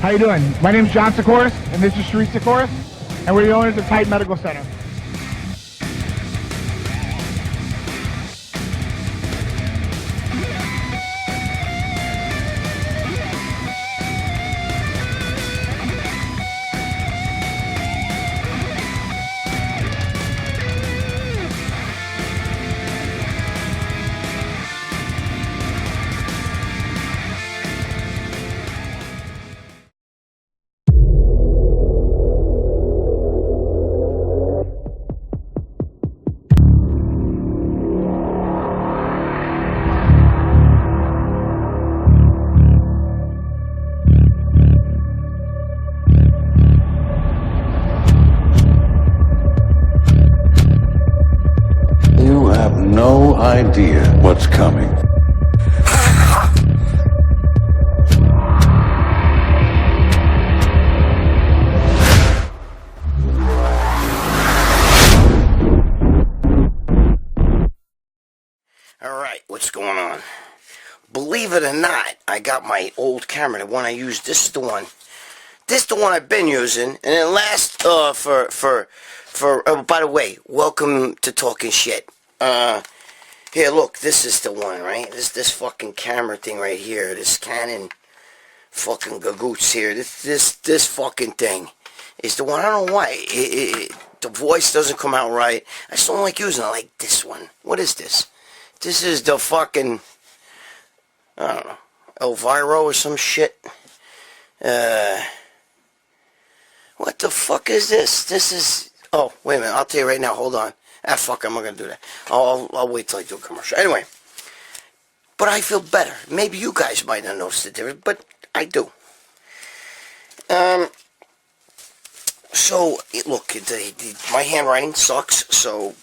How you doing? My name's John Sikoris, and this is Sharif Sikoris, and we're the owners of Titan Medical Center. You have no idea what's coming. Alright, what's going on? Believe it or not, I got my old camera, the one I used. This is the one. This is the one I've been using, and it lasts by the way, welcome to Talking Shit. Here, look, this is the one, right? This fucking camera thing right here, this Canon fucking gagoots here. This fucking thing is the one. I don't know why the voice doesn't come out right. I just don't like using it. I like this one. What is this? This is the fucking, I don't know, Elvira or some shit. What the fuck is this? This is, oh, wait a minute, I'll tell you right now, hold on. Ah, fuck, I'm not gonna do that. I'll wait till I do a commercial. Anyway, but I feel better. Maybe you guys might not notice the difference, but I do. So, look, my handwriting sucks, so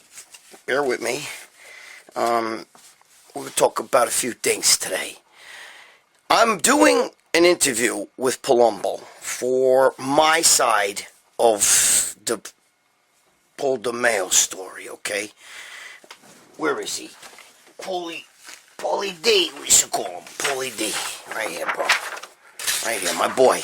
bear with me. We're going to talk about a few things today. I'm doing an interview with Palumbo for my side of the Paul DeMeo story, okay? Where is he? Paulie D, we should call him. Paulie D. Right here, bro. Right here, my boy.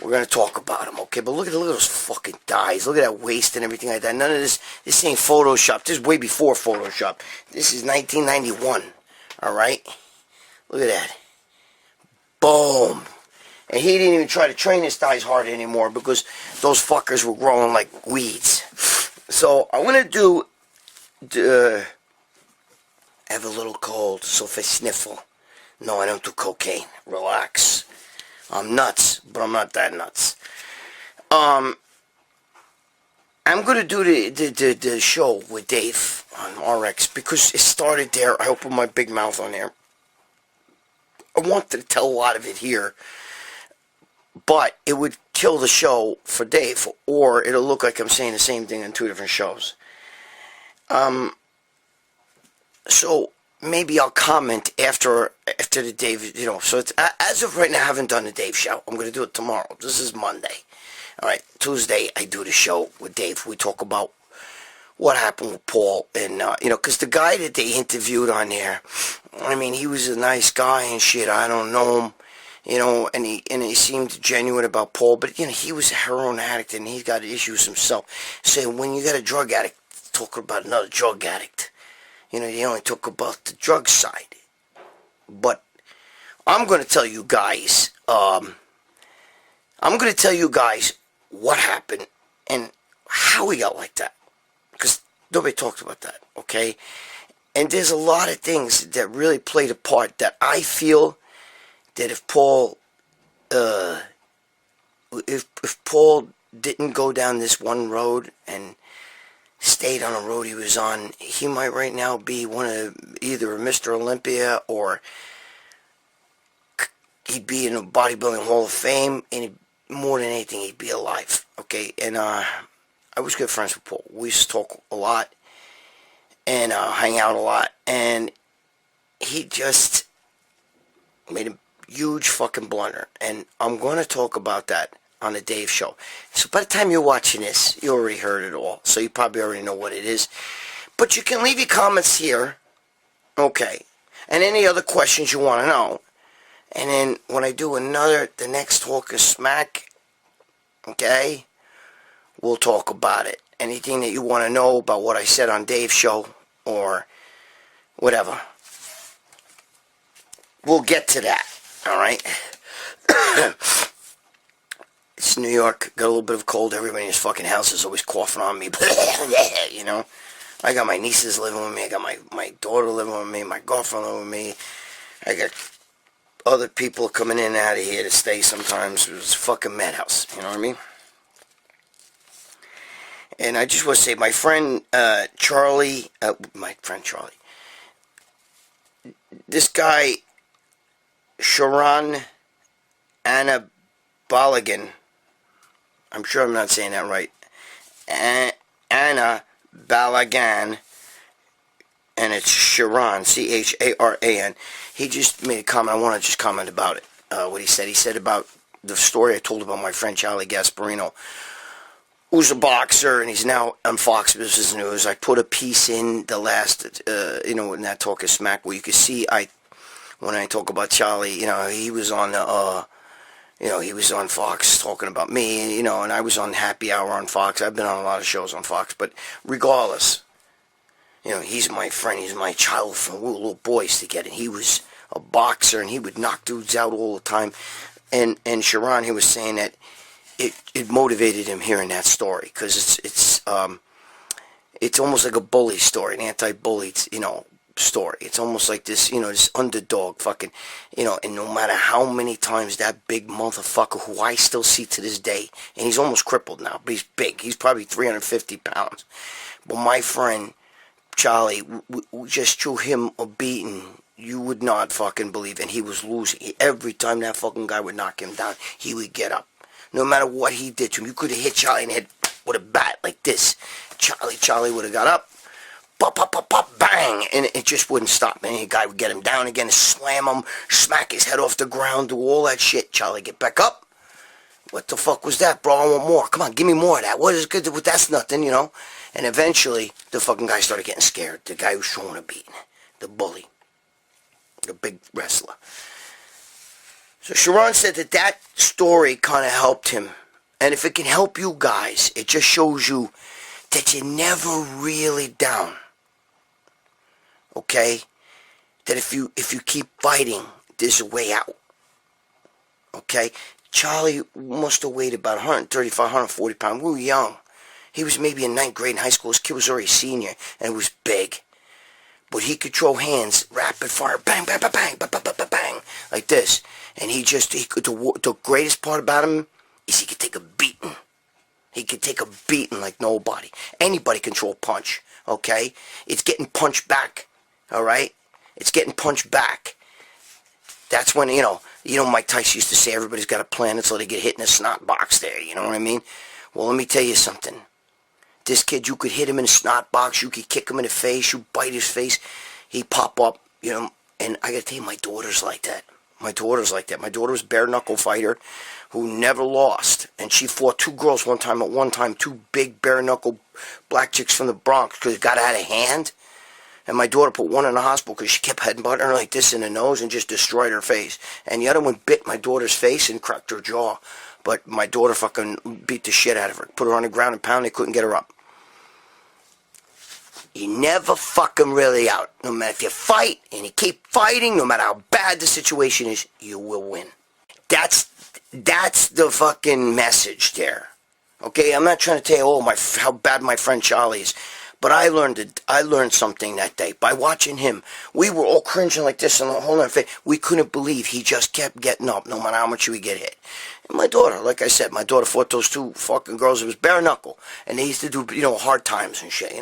We're going to talk about him, okay? But look at those fucking thighs. Look at that waist and everything like that. None of this ain't Photoshop. This is way before Photoshop. This is 1991, all right? Look at that. Boom. And he didn't even try to train his thighs hard anymore because those fuckers were growing like weeds. So I'm going to have a little cold, so if I sniffle, no, I don't do cocaine. Relax. I'm nuts, but I'm not that nuts. I'm going to do the show with Dave on RX because it started there. I opened my big mouth on there. I wanted to tell a lot of it here, but it would kill the show for Dave, or it'll look like I'm saying the same thing on two different shows. So maybe I'll comment after the Dave, so it's, as of right now, I haven't done the Dave show. I'm going to do it tomorrow. This is Monday. All right, Tuesday, I do the show with Dave. We talk about what happened with Paul, and, because the guy that they interviewed on there, I mean, he was a nice guy and shit. I don't know him, and he seemed genuine about Paul, but, he was a heroin addict, and he's got issues himself. So when you got a drug addict talking about another drug addict, they only talk about the drug side. But I'm going to tell you guys, what happened and how he got like that. Because nobody talked about that, okay? And there's a lot of things that really played a part that I feel that if Paul didn't go down this one road and stayed on a road he was on, he might right now be either a Mr. Olympia, or he'd be in a bodybuilding Hall of Fame, and more than anything, he'd be alive, okay? And I was good friends with Paul. We used to talk a lot and hang out a lot, and he just made a huge fucking blunder, and I'm going to talk about that on the Dave show. So by the time you're watching this, you already heard it all, so you probably already know what it is. But you can leave your comments here, okay, and any other questions you want to know. And And then when I do the next Talk of Smack, okay, we'll talk about it. Anything that you want to know about what I said on Dave's show or whatever, we'll get to that, alright? It's New York, got a little bit of cold. Everybody in his fucking house is always coughing on me, you know? I got my nieces living with me, I got my daughter living with me, my girlfriend living with me, I got other people coming in and out of here to stay sometimes. It's a fucking madhouse, you know what I mean? And I just want to say, my friend Charlie, this guy, Sharon Anna Balagan, I'm sure I'm not saying that right, Anna Balagan, and it's Sharon, Charan. He just made a comment. I want to just comment about it. What he said. He said about the story I told about my friend Charlie Gasparino, who's a boxer, and he's now on Fox Business News. I put a piece in the last, in that Talk of Smack, where you can see when I talk about Charlie, he was on he was on Fox talking about me, and I was on Happy Hour on Fox. I've been on a lot of shows on Fox, but regardless, he's my friend. He's my child from we were little boys together. He was a boxer, and he would knock dudes out all the time. And Sharon, he was saying that it motivated him hearing that story, because it's almost like a bully story, an anti-bully, story. It's almost like this, this underdog fucking, and no matter how many times that big motherfucker, who I still see to this day, and he's almost crippled now, but he's big. He's probably 350 pounds. But my friend Charlie, we just threw him a beating you would not fucking believe, and he was losing. Every time that fucking guy would knock him down, he would get up. No matter what he did to him, you could have hit Charlie in the head with a bat like this. Charlie would have got up, pop, pop, pop, pop, bang, and it just wouldn't stop. And the guy would get him down again, slam him, smack his head off the ground, do all that shit. Charlie get back up. What the fuck was that, bro? I want more. Come on, give me more of that. What is good? That's nothing, And eventually, the fucking guy started getting scared. The guy who was throwing a beating. The bully. The big wrestler. So Sharon said that story kind of helped him. And if it can help you guys, it just shows you that you're never really down. Okay? That if you keep fighting, there's a way out. Okay? Charlie must have weighed about 135, 140 pounds. We were young. He was maybe in 9th grade in high school. His kid was already a senior, and he was big. But he could throw hands, rapid fire, bang, bang, bang, bang, bang, bang, bang, bang, like this. And the greatest part about him is he could take a beating. He could take a beating like nobody. Anybody can throw a punch, okay? It's getting punched back, all right? It's getting punched back. That's when, Mike Tyson used to say everybody's got a plan until they get hit in the snot box there, you know what I mean? Well, let me tell you something. This kid, you could hit him in the snot box, you could kick him in the face, you bite his face, he'd pop up, and I gotta tell you, my daughter's like that. My daughter was a bare-knuckle fighter who never lost, and she fought two girls one time, two big bare-knuckle black chicks from the Bronx, because it got out of hand. And my daughter put one in the hospital because she kept headbutting her like this in the nose and just destroyed her face. And the other one bit my daughter's face and cracked her jaw. But my daughter fucking beat the shit out of her. Put her on the ground and pounded, they couldn't get her up. You never fucking really out. No matter if you fight and you keep fighting, no matter how bad the situation is, you will win. That's the fucking message there. Okay, I'm not trying to tell you, how bad my friend Charlie is. But I learned something that day. By watching him, we were all cringing like this and holding our face. We couldn't believe he just kept getting up no matter how much we get hit. And my daughter, like I said, fought those two fucking girls. It was bare knuckle. And they used to do, hard times and shit,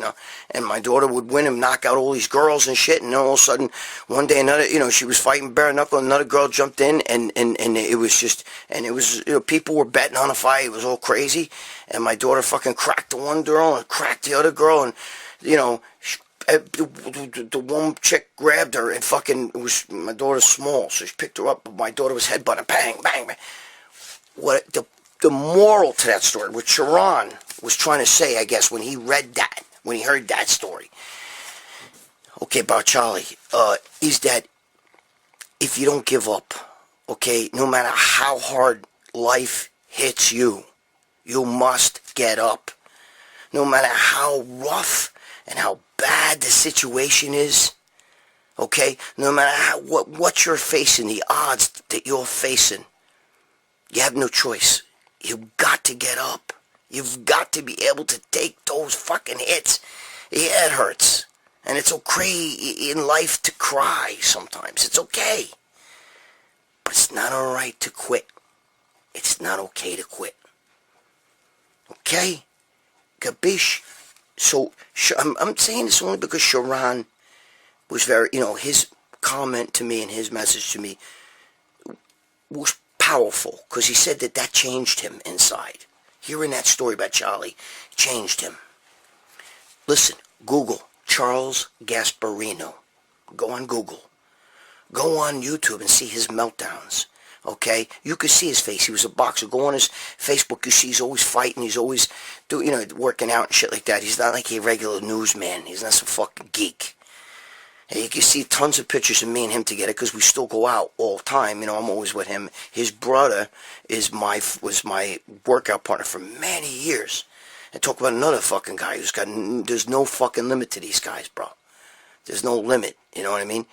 And my daughter would win him, knock out all these girls and shit. And then all of a sudden, one day another, she was fighting bare knuckle. And another girl jumped in and it was just, and it was, people were betting on a fight. It was all crazy. And my daughter fucking cracked the one girl and cracked the other girl. And, the one chick grabbed her and fucking, my daughter's small, so she picked her up, but my daughter was headbutting, bang, bang, bang. What the moral to that story, what Sharon was trying to say, I guess, when he heard that story, okay, about Charlie, is that if you don't give up, Okay, no matter how hard life hits you, you must get up. No matter how rough and how bad the situation is, okay, no matter what you're facing, the odds that you're facing, you have no choice. You've got to get up. You've got to be able to take those fucking hits. Yeah, it hurts. And it's okay in life to cry sometimes. It's okay. But it's not alright to quit. It's not okay to quit. Okay? Gabish? So, I'm saying this only because Sharon was very, his comment to me and his message to me was powerful. Because he said that changed him inside. Hearing that story about Charlie changed him. Listen, Google Charles Gasparino. Go on Google. Go on YouTube and see his meltdowns. Okay? You could see his face. He was a boxer. Go on his Facebook. You see he's always fighting. He's always working out and shit like that. He's not like a regular newsman. He's not some fucking geek. And you can see tons of pictures of me and him together because we still go out all the time. I'm always with him. His brother was my workout partner for many years. And talk about another fucking guy there's no fucking limit to these guys, bro. There's no limit. You know what I mean?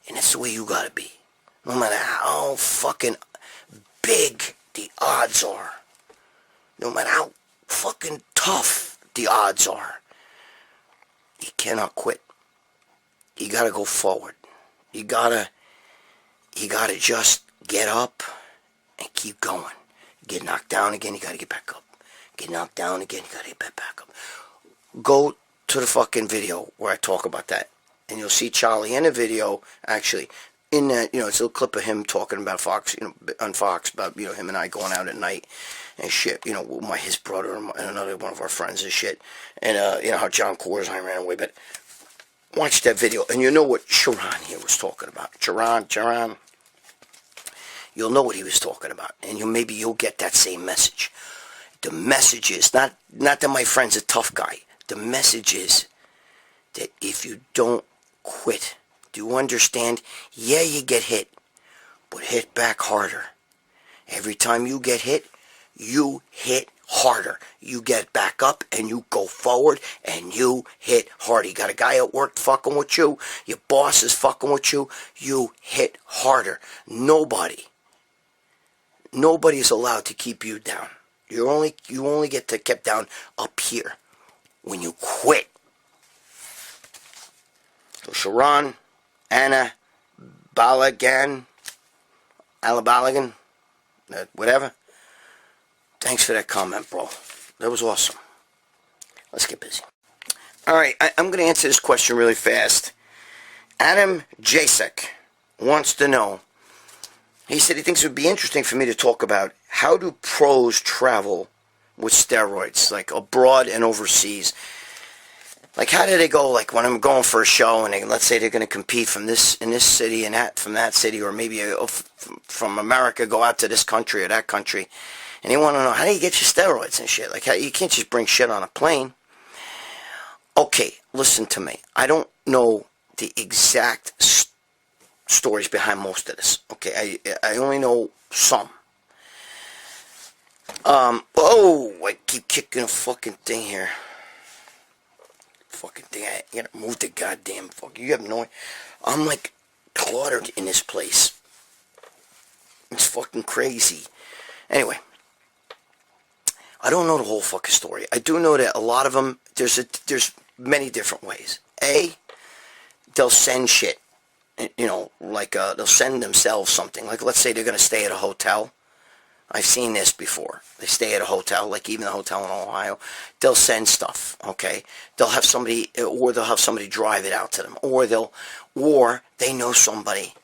And that's the way you gotta be. No matter how fucking big the odds are. No matter how fucking tough the odds are. You cannot quit. You gotta go forward. You gotta just get up and keep going. Get knocked down again, you gotta get back up. Get knocked down again, you gotta get back up. Go to the fucking video where I talk about that. And you'll see Charlie in a video, actually, in that, it's a little clip of him talking about Fox, on Fox, about, him and I going out at night and shit, with his brother and another one of our friends and shit. And, how John Coors and I ran away. But watch that video, and you know what Sharon here was talking about. Sharon. You'll know what he was talking about. And maybe you'll get that same message. The message is, not that my friend's a tough guy. The message is that if you don't quit, do you understand? Yeah, you get hit, but hit back harder. Every time you get hit, you hit harder. You get back up and you go forward and you hit harder. You got a guy at work fucking with you. Your boss is fucking with you. You hit harder. Nobody is allowed to keep you down. You only get to kept down up here when you quit. So Sharon, Anna, Balagan, whatever. Thanks for that comment, bro. That was awesome. Let's get busy. Alright, I'm going to answer this question really fast. Adam Jasek wants to know, he said he thinks it would be interesting for me to talk about how do pros travel with steroids, like abroad and overseas. Like, how do they go, like, when I'm going for a show, and let's say they're going to compete in this city and from that city, or maybe from America, go out to this country or that country, and they want to know, how do you get your steroids and shit? Like, you can't just bring shit on a plane. Okay, listen to me. I don't know the exact stories behind most of this. Okay, I only know some. I keep kicking a fucking thing here. Fucking thing, I gotta move the goddamn fuck. You have no idea. I'm like cluttered in this place. It's fucking crazy. Anyway, I don't know the whole fucking story. I do know that a lot of them, there's many different ways. They'll send shit. They'll send themselves something. Like, let's say they're gonna stay at a hotel. I've seen this before. They stay at a hotel, like even the hotel in Ohio. They'll send stuff, okay? They'll have somebody drive it out to them, or they know somebody,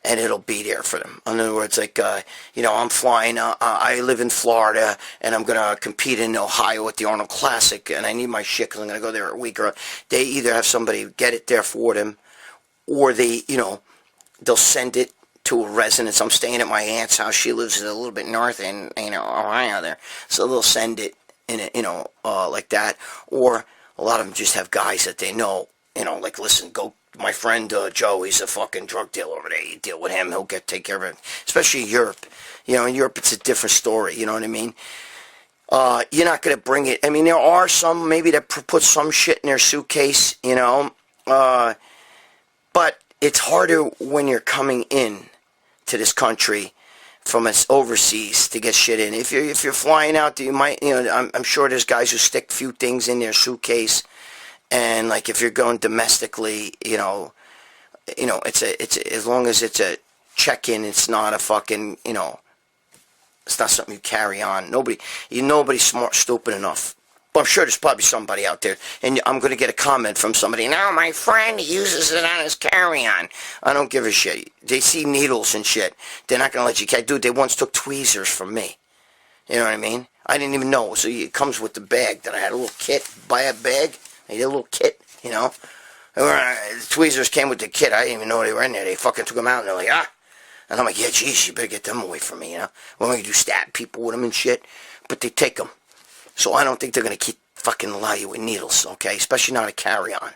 and it'll be there for them. In other words, like, I'm flying. I live in Florida, and I'm gonna compete in Ohio at the Arnold Classic, and I need my shit because I'm gonna go there a week. Or they either have somebody get it there for them, or they'll send it to a residence. I'm staying at my aunt's house. She lives a little bit north in Ohio there, so they'll send it in like that. Or a lot of them just have guys that they know. Like, listen, go my friend Joe, he's a fucking drug dealer over there. You deal with him, he'll take care of it. Especially in Europe. You know, in Europe it's a different story, you know what I mean? You're not going to bring it. I mean, there are some maybe that put some shit in their suitcase, you know. But it's harder when you're coming in to this country from us overseas to get shit in. If you're flying out, you might, you know, I'm sure there's guys who stick a few things in their suitcase, and like if you're going domestically, you know, it's as long as it's a check-in, it's not a fucking, you know, it's not something you carry on. Nobody's smart, stupid enough. But I'm sure there's probably somebody out there, and I'm going to get a comment from somebody. Now, my friend uses it on his carry-on. I don't give a shit. They see needles and shit. They're not going to let you carry. Dude, they once took tweezers from me. You know what I mean? I didn't even know. So it comes with the bag. That I had a little kit. Buy a bag. I had a little kit, you know. The tweezers came with the kit. I didn't even know they were in there. They fucking took them out, and they're like, ah. And I'm like, yeah, geez, you better get them away from me, you know. When we do stab people with them and shit. But they take them. So I don't think they're going to keep fucking allow you with needles, okay? Especially not a carry-on.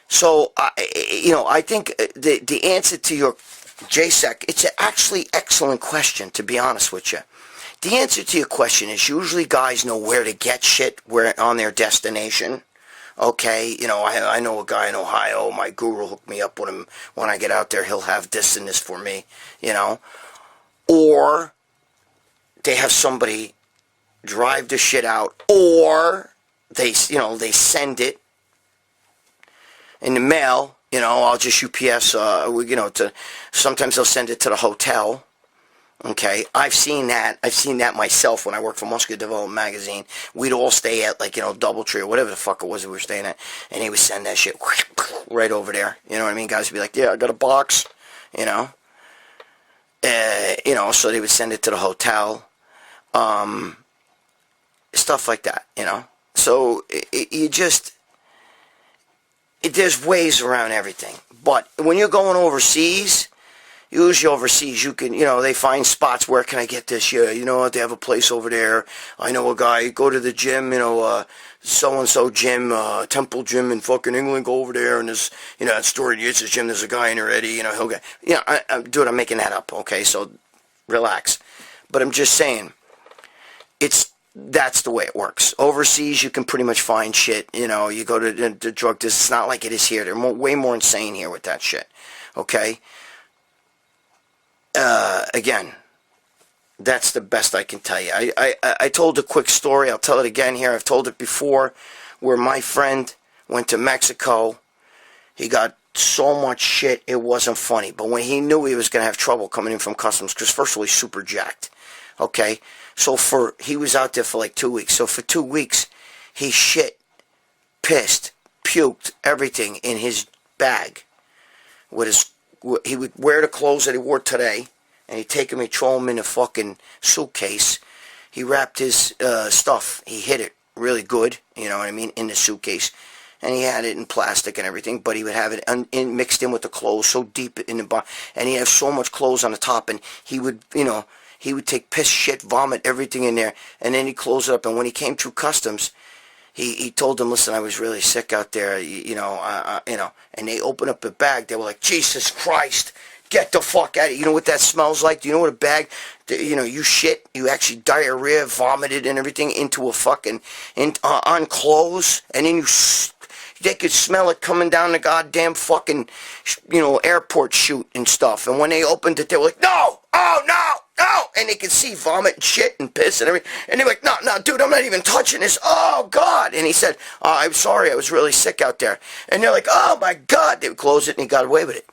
So, you know, I think the answer to your JSEC, it's an actually excellent question, to be honest with you. The answer to your question is usually guys know where to get shit on their destination, okay? You know, I know a guy in Ohio, my guru hooked me up with him. When I get out there, he'll have this and this for me, you know? Or they have somebody drive the shit out, or they send it in the mail. You know, I'll just UPS. You know, sometimes they'll send it to the hotel. Okay, I've seen that. I've seen that myself when I worked for Muscular Development Magazine. We'd all stay at, like, you know, Doubletree or whatever the fuck it was that we were staying at, and he would send that shit right over there. You know what I mean? Guys would be like, yeah, I got a box. You know. You know, so they would send it to the hotel. Stuff like that, you know. So there's ways around everything. But when you're going overseas, usually overseas, you can, you know, they find spots. Where can I get this? Yeah, you know what? They have a place over there. I know a guy. Go to the gym, you know, so and so gym, Temple Gym in fucking England. Go over there, and there's, you know, that store. It's his gym. There's a guy in there, Eddie. You know, he'll get. You know, dude, I'm making that up. Okay, so relax. But I'm just saying, that's the way it works. Overseas, you can pretty much find shit. You know, you go to the drug dealers. It's not like it is here. They're way more insane here with that shit. Okay? Again, that's the best I can tell you. I told a quick story. I'll tell it again here. I've told it before, where my friend went to Mexico. He got so much shit, it wasn't funny. But when he knew he was going to have trouble coming in from customs, because first of all, he's super jacked. Okay? So he was out there for like 2 weeks. So for 2 weeks, he shit, pissed, puked, everything in his bag. He would wear the clothes that he wore today, and he'd take them and throw them in a fucking suitcase. He wrapped his stuff. He hid it really good, you know what I mean, in the suitcase. And he had it in plastic and everything, but he would have it mixed in with the clothes so deep in the bottom. And he'd have so much clothes on the top, and he would, you know, he would take piss, shit, vomit, everything in there, and then he'd close it up. And when he came through customs, he told them, listen, I was really sick out there, you know, and they opened up the bag. They were like, Jesus Christ, get the fuck out of here. You know what that smells like? Do you know what a bag, you know, you shit, you actually diarrhea, vomited and everything into a fucking, on clothes, and then they could smell it coming down the goddamn fucking, you know, airport chute and stuff. And when they opened it, they were like, no, oh, no. No! And they could see vomit and shit and piss and everything. And they're like, no, dude, I'm not even touching this. Oh, God. And he said, I'm sorry, I was really sick out there. And they're like, oh, my God. They would close it, and he got away with it.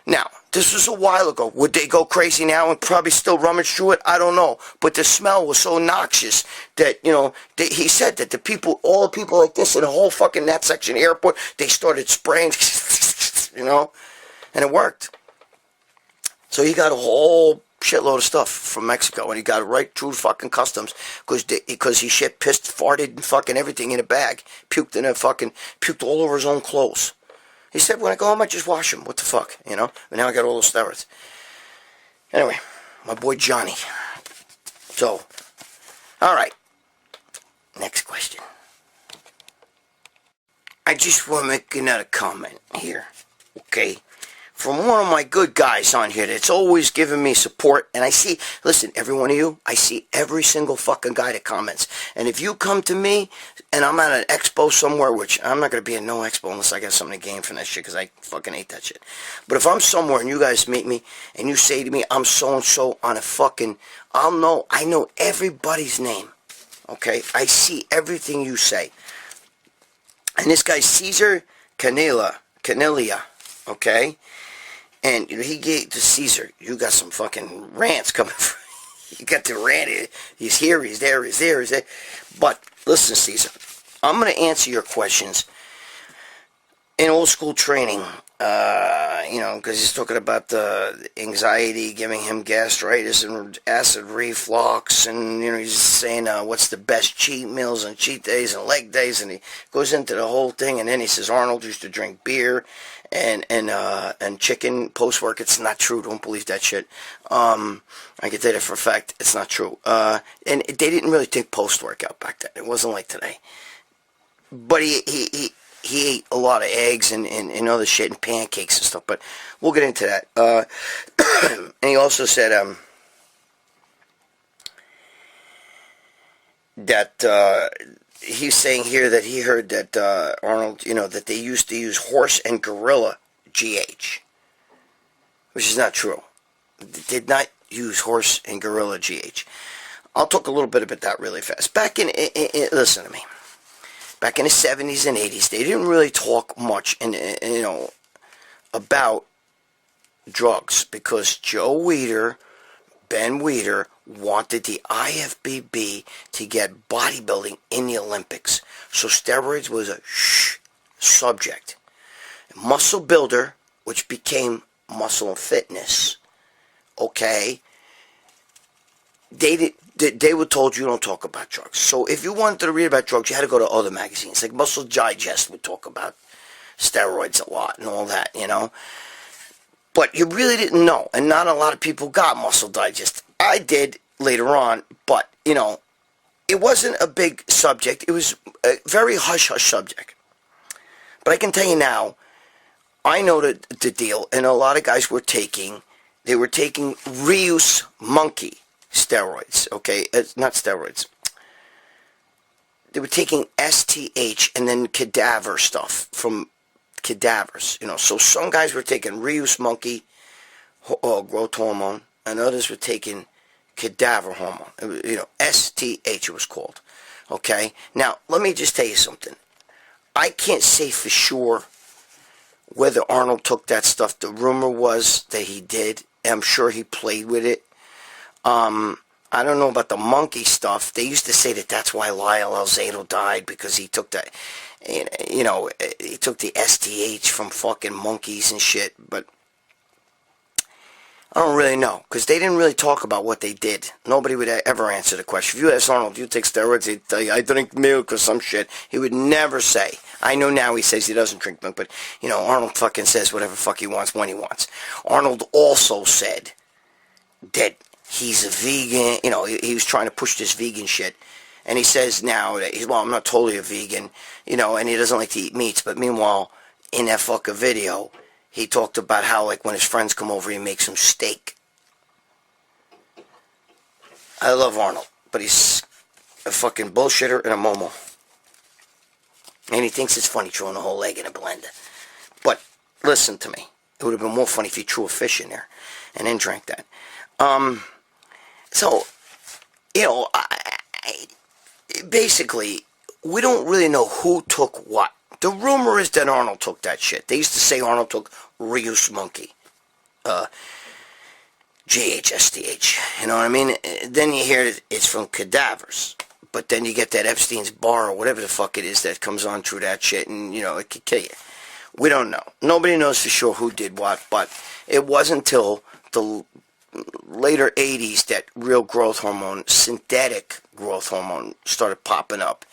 Now, this was a while ago. Would they go crazy now and probably still rummage through it? I don't know. But the smell was so noxious that, you know, he said that all the people like this in the whole fucking that section of the airport, they started spraying, you know, and it worked. So he got a whole shitload of stuff from Mexico, and he got it right through fucking customs because he shit, pissed, farted, and fucking everything in a bag, puked all over his own clothes. He said, when I go home, I just wash them. What the fuck, you know? And now I got all those steroids. Anyway, my boy Johnny. So, all right. Next question. I just want to make another comment here, okay? From one of my good guys on here that's always giving me support, and I see, listen, every one of you, I see every single fucking guy that comments. And if you come to me, and I'm at an expo somewhere, which I'm not going to be at no expo unless I got something to gain from that shit, because I fucking hate that shit. But if I'm somewhere and you guys meet me, and you say to me, I'm so-and-so on a fucking, I know everybody's name, okay? I see everything you say. And this guy, Caesar Caniglia, okay? And he gave to Caesar, you got some fucking rants coming from. You got the rant. He's here, he's there, he's there, he's there. But listen, Caesar, I'm going to answer your questions in old school training. Because he's talking about the anxiety giving him gastritis and acid reflux, and he's saying what's the best cheat meals and cheat days and leg days, and he goes into the whole thing, and then he says Arnold used to drink beer and chicken post work. It's not true. Don't believe that shit. I can tell you for a fact it's not true. And they didn't really take post workout back then. It wasn't like today. But he ate a lot of eggs and other shit and pancakes and stuff, but we'll get into that. And he also said that he's saying here that he heard that Arnold, that they used to use horse and gorilla GH, which is not true. They did not use horse and gorilla GH. I'll talk a little bit about that really fast. Listen to me. Back in the 70s and 80s, they didn't really talk much, about drugs because Joe Weider, Ben Weider, wanted the IFBB to get bodybuilding in the Olympics. So steroids was a subject. Muscle Builder, which became Muscle and Fitness, okay, they were told you don't talk about drugs. So if you wanted to read about drugs, you had to go to other magazines. Like Muscle Digest would talk about steroids a lot and all that, But you really didn't know. And not a lot of people got Muscle Digest. I did later on, but, it wasn't a big subject. It was a very hush-hush subject. But I can tell you now, I know the deal, and a lot of guys were taking reuse monkey steroids, okay? Not steroids. They were taking STH and then cadaver stuff from cadavers, So some guys were taking reuse monkey growth hormone, and others were taking cadaver hormone. STH it was called, okay? Now, let me just tell you something. I can't say for sure whether Arnold took that stuff. The rumor was that he did. I'm sure he played with it. I don't know about the monkey stuff. They used to say that that's why Lyle Alzado died, because he took that, he took the STH from fucking monkeys and shit, but I don't really know, because they didn't really talk about what they did. Nobody would ever answer the question. If you ask Arnold, do you take steroids? He'd tell you, I drink milk or some shit. He would never say. I know now he says he doesn't drink milk, but, Arnold fucking says whatever fuck he wants when he wants. Arnold also said that he's a vegan, he was trying to push this vegan shit. And he says now that I'm not totally a vegan, and he doesn't like to eat meats. But meanwhile, in that fucking video, he talked about how, like, when his friends come over, he makes them steak. I love Arnold, but he's a fucking bullshitter and a momo. And he thinks it's funny throwing a whole egg in a blender. But listen to me. It would have been more funny if he threw a fish in there and then drank that. So, basically, we don't really know who took what. The rumor is that Arnold took that shit. They used to say Arnold took reuse monkey. GHSTH. You know what I mean? Then you hear it's from cadavers. But then you get that Epstein's bar or whatever the fuck it is that comes on through that shit, and, it could kill you. We don't know. Nobody knows for sure who did what, but it wasn't until the later 80s that real growth hormone, synthetic growth hormone, started popping up.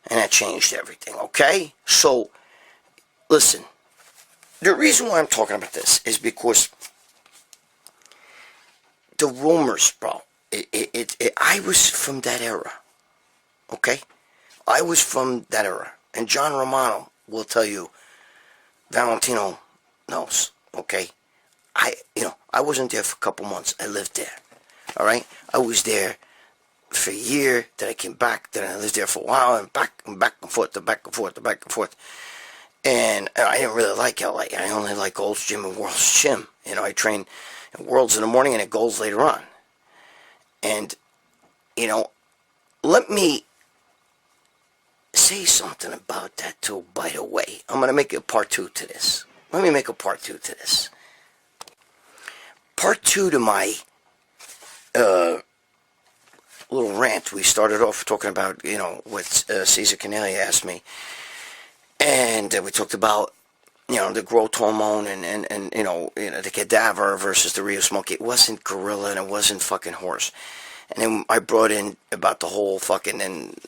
And that changed everything, okay? So, listen. The reason why I'm talking about this is because the rumors, bro, I was from that era, okay? I was from that era. And John Romano will tell you, Valentino knows, okay? I wasn't there for a couple months. I lived there, all right? I was there for a year, then I came back, then I lived there for a while, and back and forth, back and forth. And I didn't really like LA. I only like Gold's Gym and World's Gym. I train at World's in the morning and at Gold's later on. And, let me say something about that too, by the way. I'm going to make a part 2 to this. Let me make a part 2 to this. Part 2 to my little rant. We started off talking about, what Cesar Canelli asked me. And we talked about, the growth hormone and the cadaver versus the real smoke. It wasn't gorilla and it wasn't fucking horse. And then I brought in about the whole fucking, and,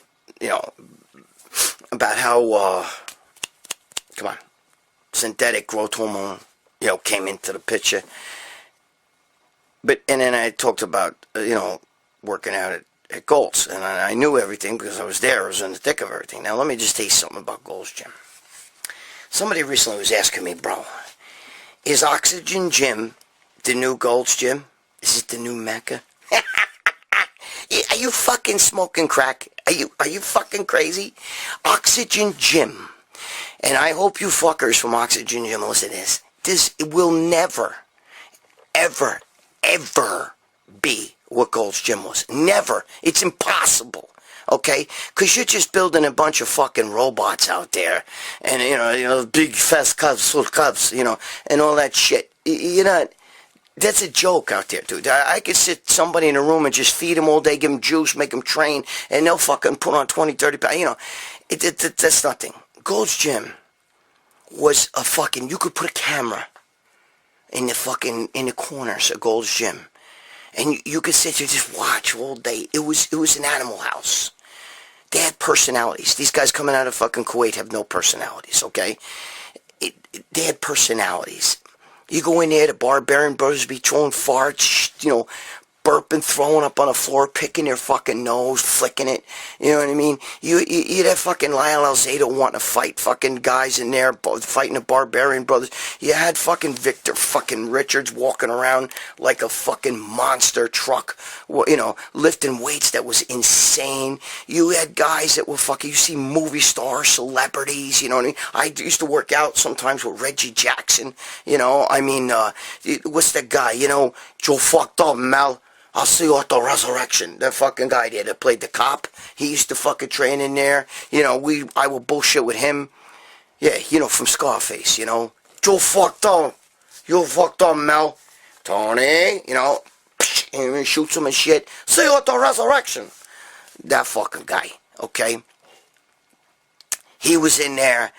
about how, synthetic growth hormone, came into the picture. And then I talked about, working out at Gold's. And I knew everything because I was there. I was in the thick of everything. Now, let me just tell you something about Gold's Gym. Somebody recently was asking me, bro, is Oxygen Gym the new Gold's Gym? Is it the new Mecca? Are you fucking smoking crack? Are you fucking crazy? Oxygen Gym. And I hope you fuckers from Oxygen Gym listen to this. This will never, ever, ever be what Gold's Gym was. Never. It's impossible. Okay? Because you're just building a bunch of fucking robots out there. And, big fast cups, full cups, and all that shit. That's a joke out there, dude. I could sit somebody in a room and just feed them all day, give them juice, make them train, and they'll fucking put on 20, 30 pounds. That's nothing. Gold's Gym was a fucking, you could put a camera in the corners of Gold's Gym. And you could sit there and just watch all day. It was an animal house. They had personalities. These guys coming out of fucking Kuwait have no personalities, okay? They had personalities. You go in there, the Barbarian Brothers be throwing farts, burping, throwing up on the floor, picking their fucking nose, flicking it. You know what I mean? You'd have fucking Lyle Alzado wanting to fight fucking guys in there, fighting the Barbarian Brothers. You had fucking Victor fucking Richards walking around like a fucking monster truck, lifting weights that was insane. You had guys that were fucking, you see movie stars, celebrities, you know what I mean? I used to work out sometimes with Reggie Jackson, what's that guy, Joe fucked up, Mel. I'll see you at the resurrection. That fucking guy there that played the cop. He used to fucking train in there. I would bullshit with him. Yeah, from Scarface, Joe fucked up. You fucked up, Mel. Tony, and he shoots him and shit. See you at the resurrection. That fucking guy, okay? He was in there.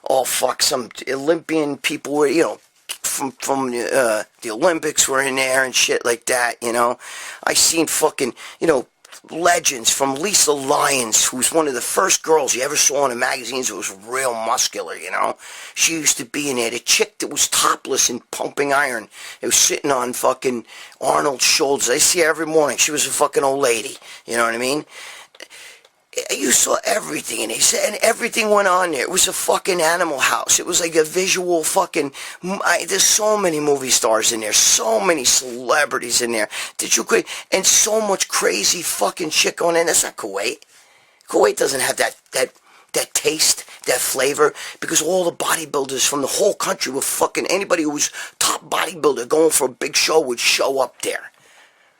Oh, fuck, some Olympian people were, from the Olympics were in there and shit like that, I seen fucking, legends from Lisa Lyons, who's one of the first girls you ever saw in the magazines who was real muscular, She used to be in there. The chick that was topless and pumping iron, it was sitting on fucking Arnold's shoulders. I see her every morning. She was a fucking old lady, you know what I mean? You saw everything, and everything went on there. It was a fucking animal house. It was like a visual fucking, there's so many movie stars in there, so many celebrities in there, and so much crazy fucking shit going in. That's not Kuwait. Kuwait doesn't have that taste, that flavor, because all the bodybuilders from the whole country were fucking, anybody who was top bodybuilder going for a big show would show up there.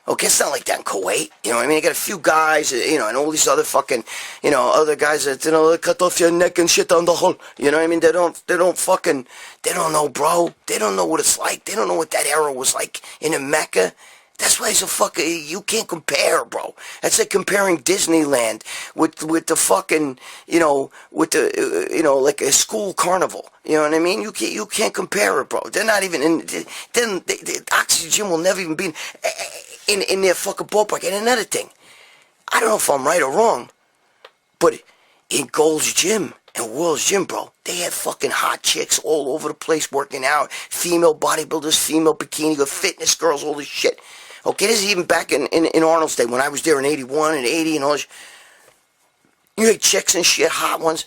Okay, it's not like that in Kuwait, you know what I mean? You got a few guys, and all these other fucking, other guys that, they cut off your neck and shit on the hole, you know what I mean? They don't know, bro. They don't know what it's like. They don't know what that era was like in the Mecca. That's why it's a fucking, you can't compare, bro. That's like comparing Disneyland with the fucking, with the, like a school carnival. You know what I mean? You can't compare it, bro. They're not even in, then the Oxygen will never even be in their fucking ballpark. And another thing, I don't know if I'm right or wrong, but in Gold's Gym and World's Gym, bro, they had fucking hot chicks all over the place working out, female bodybuilders, female bikini, fitness girls, all this shit. Okay, this is even back in Arnold's day when I was there in 81 and 80 and all this. You had chicks and shit, hot ones.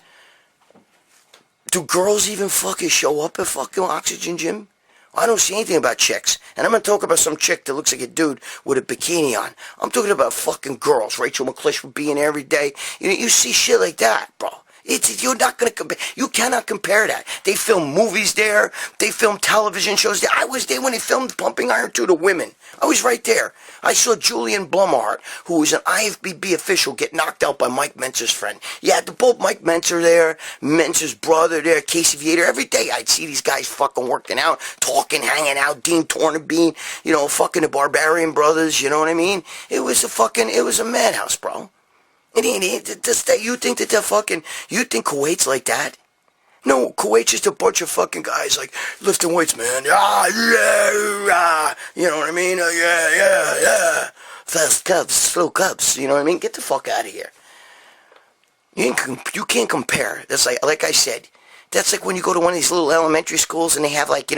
Do girls even fucking show up at fucking Oxygen Gym? I don't see anything about chicks. And I'm not talking about some chick that looks like a dude with a bikini on. I'm talking about fucking girls. Rachel McClish would be in every day. You see shit like that, bro. You're not going to compare. You cannot compare that. They film movies there. They film television shows there. I was there when they filmed Pumping Iron 2 to women. I was right there. I saw Julian Blumhardt, who was an IFBB official, get knocked out by Mike Mentzer's friend. You had both Mike Mentzer there, Mentzer's brother there, Casey Viator. Every day I'd see these guys fucking working out, talking, hanging out, Dean Tornabean, fucking the Barbarian Brothers, you know what I mean? It was a madhouse, bro. You think that you think Kuwait's like that? No, Kuwait's just a bunch of fucking guys like lifting weights, man. Yeah. You know what I mean? Yeah. Fast cups, slow cups. You know what I mean? Get the fuck out of here. You can't compare. That's like I said. That's like when you go to one of these little elementary schools and they have like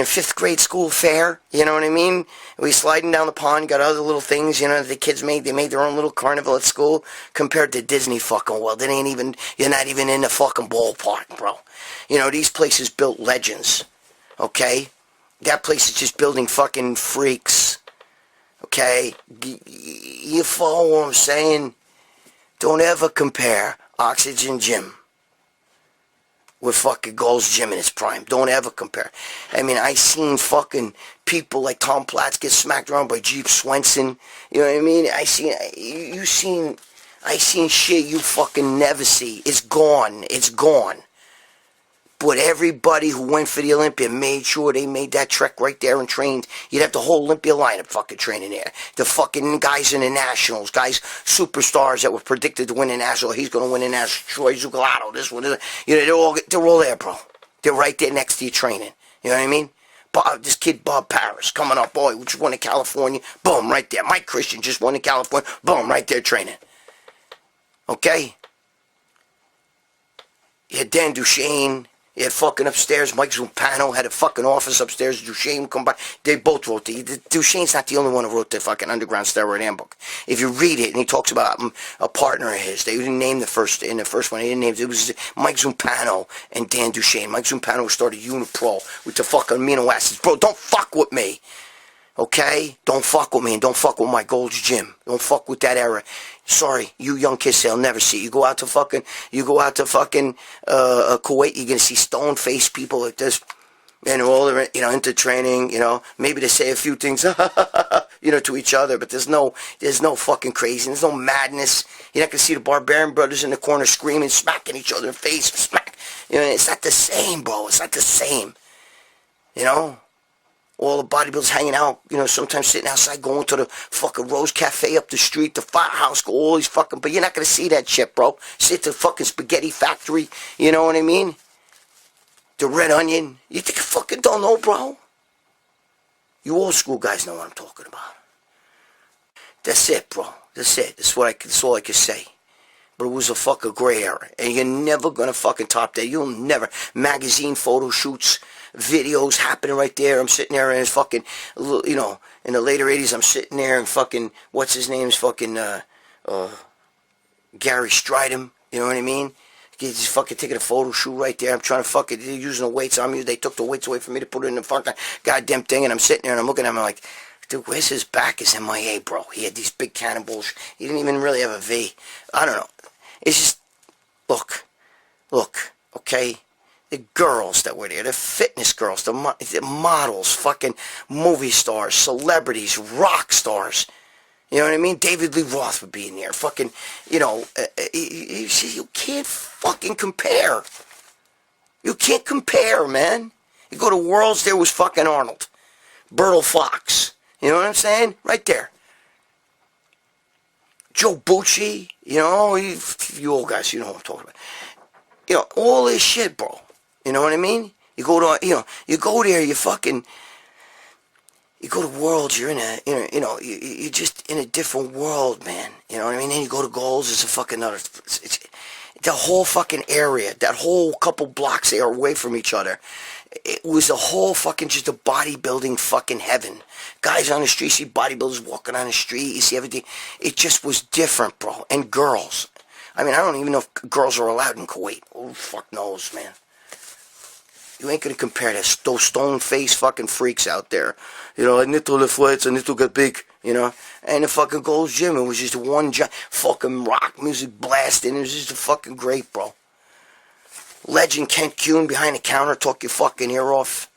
fifth grade school fair. You know what I mean? We sliding down the pond, got other little things. The kids made. They made their own little carnival at school. Compared to Disney fucking World, you're not even in the fucking ballpark, bro. These places built legends. Okay, that place is just building fucking freaks. Okay, you follow what I'm saying? Don't ever compare Oxygen Gym with fucking Gold's Gym in its prime. Don't ever compare. I mean, I seen fucking people like Tom Platz get smacked around by Jeep Swenson. You know what I mean? I seen shit you fucking never see. It's gone. It's gone. But everybody who went for the Olympia made sure they made that trek right there and trained. You'd have the whole Olympia lineup fucking training there. The fucking guys in the Nationals, guys, superstars that were predicted to win the National. He's going to win the National. Troy Zucolato, this one. They're all there, bro. They're right there next to you training. You know what I mean? This kid, Bob Paris, coming up, boy, just won in California. Boom, right there. Mike Christian just won in California. Boom, right there training. Okay? You had Dan Duchesne. He had fucking upstairs. Mike Zumpano had a fucking office upstairs. Duchesne come by. They both wrote Duchesne's not the only one who wrote the fucking Underground Steroid Handbook. If you read it, and he talks about a partner of his, they didn't name in the first one. He didn't name it. It was Mike Zumpano and Dan Duchesne. Mike Zumpano started Unipro with the fucking amino acids. Bro, don't fuck with me. Okay? Don't fuck with me and don't fuck with my Gold's Gym. Don't fuck with that era. Sorry, you young kids, they'll never see. You go out to fucking Kuwait, you're gonna see stone-faced people like this, and all they're into training. Maybe they say a few things, to each other, but there's no fucking crazy. There's no madness. You're not gonna see the Barbarian Brothers in the corner screaming, smacking each other in the face, smack. It's not the same, bro. It's not the same. All the bodybuilders hanging out, sometimes sitting outside, going to the fucking Rose Cafe up the street, the firehouse, go all these fucking, but you're not going to see that shit, bro. Sit at the fucking spaghetti factory, you know what I mean? The Red Onion. You think I fucking don't know, bro? You old school guys know what I'm talking about. That's it, bro. That's it. That's all I can say. But it was a fucking gray era. And you're never going to fucking top that. You'll never. Magazine photo shoots, videos happening right there. I'm sitting there and it's fucking, in the later 80s, I'm sitting there and fucking, what's his name's fucking, Gary Stridham, you know what I mean? He's fucking taking a photo shoot right there. I'm trying to fucking, they're using the weights on me. They took the weights away from me to put it in the fucking goddamn thing, and I'm sitting there and I'm looking at him like, dude, where's his back? His MIA, bro. He had these big cannonballs. He didn't even really have a V. I don't know. It's just, look, okay? The girls that were there, the fitness girls, the models, fucking movie stars, celebrities, rock stars. You know what I mean? David Lee Roth would be in there. Fucking, you can't fucking compare. You can't compare, man. You go to Worlds, there was fucking Arnold. Bertil Fox. You know what I'm saying? Right there. Joe Bucci, you old guys, you know what I'm talking about. All this shit, bro. You know what I mean? You go to, you go there, you go to Worlds, you're you're just in a different world, man. You know what I mean? Then you go to Goals, it's a fucking another, the whole fucking area, that whole couple blocks they are away from each other. It was a whole fucking, just a bodybuilding fucking heaven. Guys on the street, see bodybuilders walking on the street, you see everything. It just was different, bro. And girls. I mean, I don't even know if girls are allowed in Kuwait. Oh, fuck knows, man. You ain't gonna compare those stone-faced fucking freaks out there. You know, I need to lift weights, I need to get big, you know. And the fucking Gold's Gym, it was just one giant fucking rock music blasting. It was just fucking great, bro. Legend Kent Kuhn behind the counter talk your fucking ear off.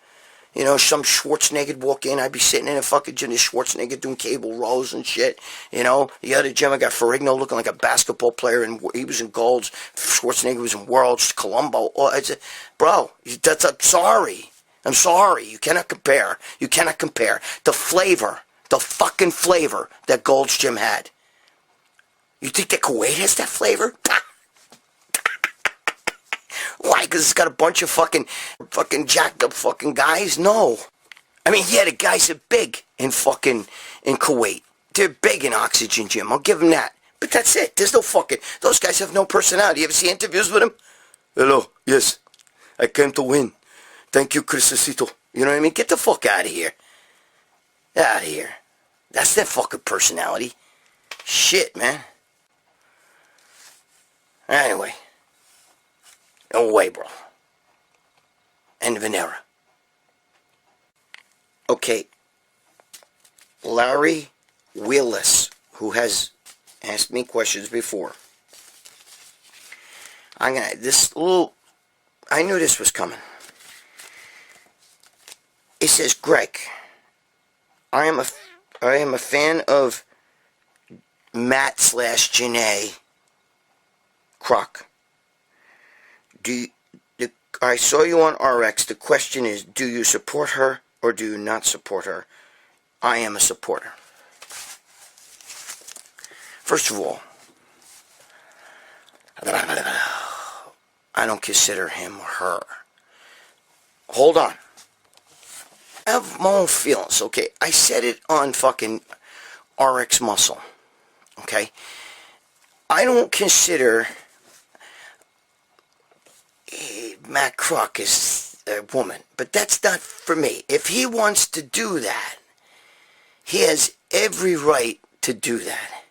You know, some Schwarzenegger walk in, I'd be sitting in a fucking gym, this Schwarzenegger doing cable rows and shit. You know, the other gym, I got Ferrigno looking like a basketball player, and he was in Golds. Schwarzenegger was in Worlds, Colombo. Oh, bro, I'm sorry. I'm sorry. You cannot compare. You cannot compare the flavor, the fucking flavor that Gold's Gym had. You think that Kuwait has that flavor? Why? Because it's got a bunch of fucking jacked up fucking guys? No. I mean, yeah, the guys are big in Kuwait. They're big in Oxygen Gym. I'll give them that. But that's it. There's no fucking, those guys have no personality. You ever see interviews with them? Hello, yes. I came to win. Thank you, Crisosito. You know what I mean? Get the fuck out of here. Out of here. That's their fucking personality. Shit, man. Anyway. No way, bro. End of an era. Okay. Larry Willis, who has asked me questions before. I knew this was coming. It says, Greg, I am a fan of Matt/Janae Kroc. I saw you on RX. The question is, do you support her or do you not support her? I am a supporter. First of all, I don't consider him or her. Hold on. I have my own feelings, okay? I said it on fucking RX Muscle, okay? I don't consider Matt Kroc is a woman, but that's not for me. If he wants to do that, he has every right to do that.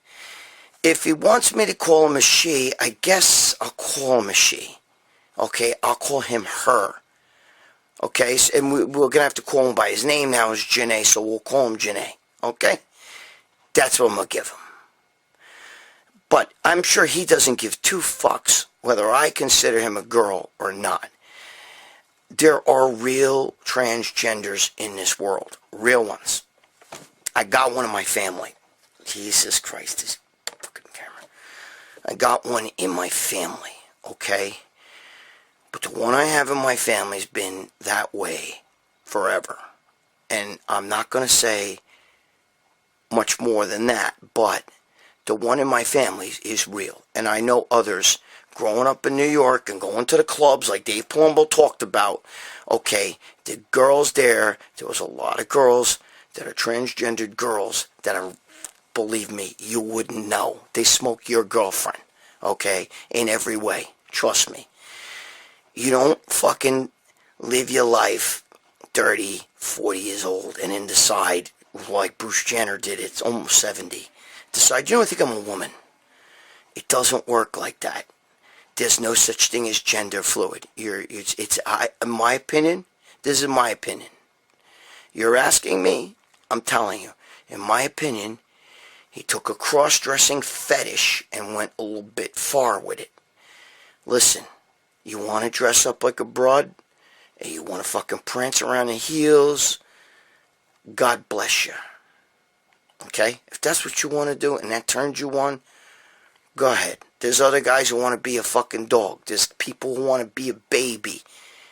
If he wants me to call him a she, I guess I'll call him a she. Okay, I'll call him her. Okay, and we're going to have to call him by his name now is Janae, so we'll call him Janae. Okay? That's what I'm going to give him. But I'm sure he doesn't give two fucks whether I consider him a girl or not. There are real transgenders in this world. Real ones. I got one in my family. Jesus Christ, this fucking camera. I got one in my family, okay? But the one I have in my family has been that way forever. And I'm not going to say much more than that, but the one in my family is real. And I know others growing up in New York and going to the clubs like Dave Palumbo talked about. Okay, the girls there was a lot of girls that are transgendered girls that are, believe me, you wouldn't know. They smoke your girlfriend, okay, in every way. Trust me. You don't fucking live your life 30, 40 years old and then decide, like Bruce Jenner did, it's almost 70. Decide, you don't think I'm a woman. It doesn't work like that. There's no such thing as gender fluid. In my opinion, this is my opinion. You're asking me, I'm telling you. In my opinion, he took a cross-dressing fetish and went a little bit far with it. Listen, you want to dress up like a broad, and you want to fucking prance around in heels, God bless you. Okay? If that's what you want to do and that turns you on, go ahead. There's other guys who want to be a fucking dog. There's people who want to be a baby.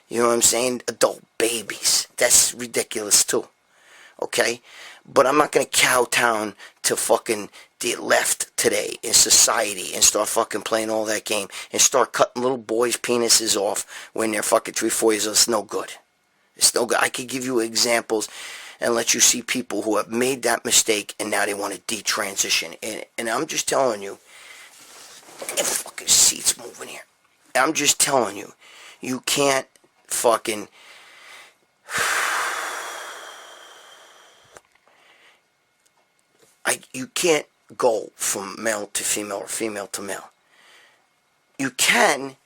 You know what I'm saying? Adult babies. That's ridiculous too. Okay? But I'm not going to kowtown to fucking the left today in society and start fucking playing all that game and start cutting little boys' penises off when they're fucking 3, 4 years old. It's no good. It's no good. I could give you examples and let you see people who have made that mistake and now they want to detransition. And I'm just telling you, the fucking seat's moving here. I'm just telling you, you can't fucking... you can't go from male to female or female to male. you can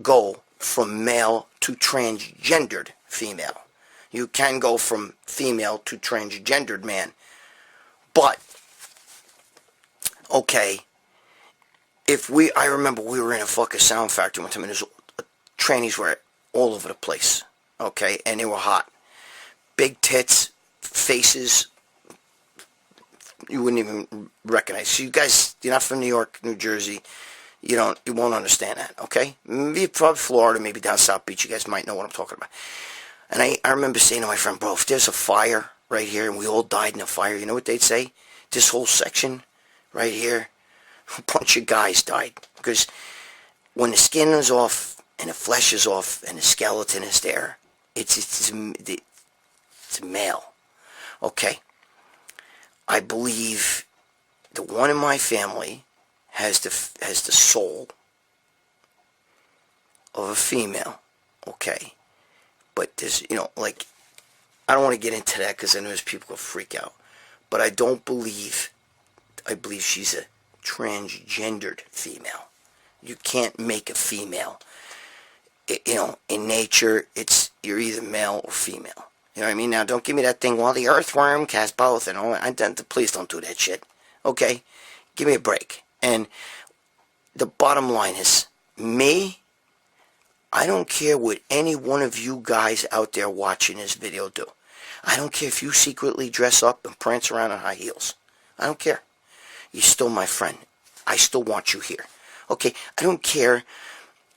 go from male to transgendered female. You can go from female to transgendered man. But, okay, I remember we were in a fucking sound factory one time, and trannies were all over the place, okay, and they were hot. Big tits, faces, you wouldn't even recognize. So you guys, you're not from New York, New Jersey, you won't understand that, okay? Maybe probably Florida, maybe down South Beach, you guys might know what I'm talking about. And I remember saying to my friend, bro, if there's a fire right here and we all died in a fire, you know what they'd say? This whole section right here, a bunch of guys died. Because when the skin is off and the flesh is off and the skeleton is there, it's a male. Okay. I believe the one in my family has the soul of a female. Okay. But there's, like, I don't want to get into that because I know there's people who freak out. But I believe she's a transgendered female. You can't make a female. In nature, you're either male or female. You know what I mean? Now, don't give me that thing, well, the earthworm cast both and all that. Please don't do that shit. Okay? Give me a break. And the bottom line is, I don't care what any one of you guys out there watching this video do. I don't care if you secretly dress up and prance around in high heels. I don't care. You're still my friend. I still want you here. Okay? I don't care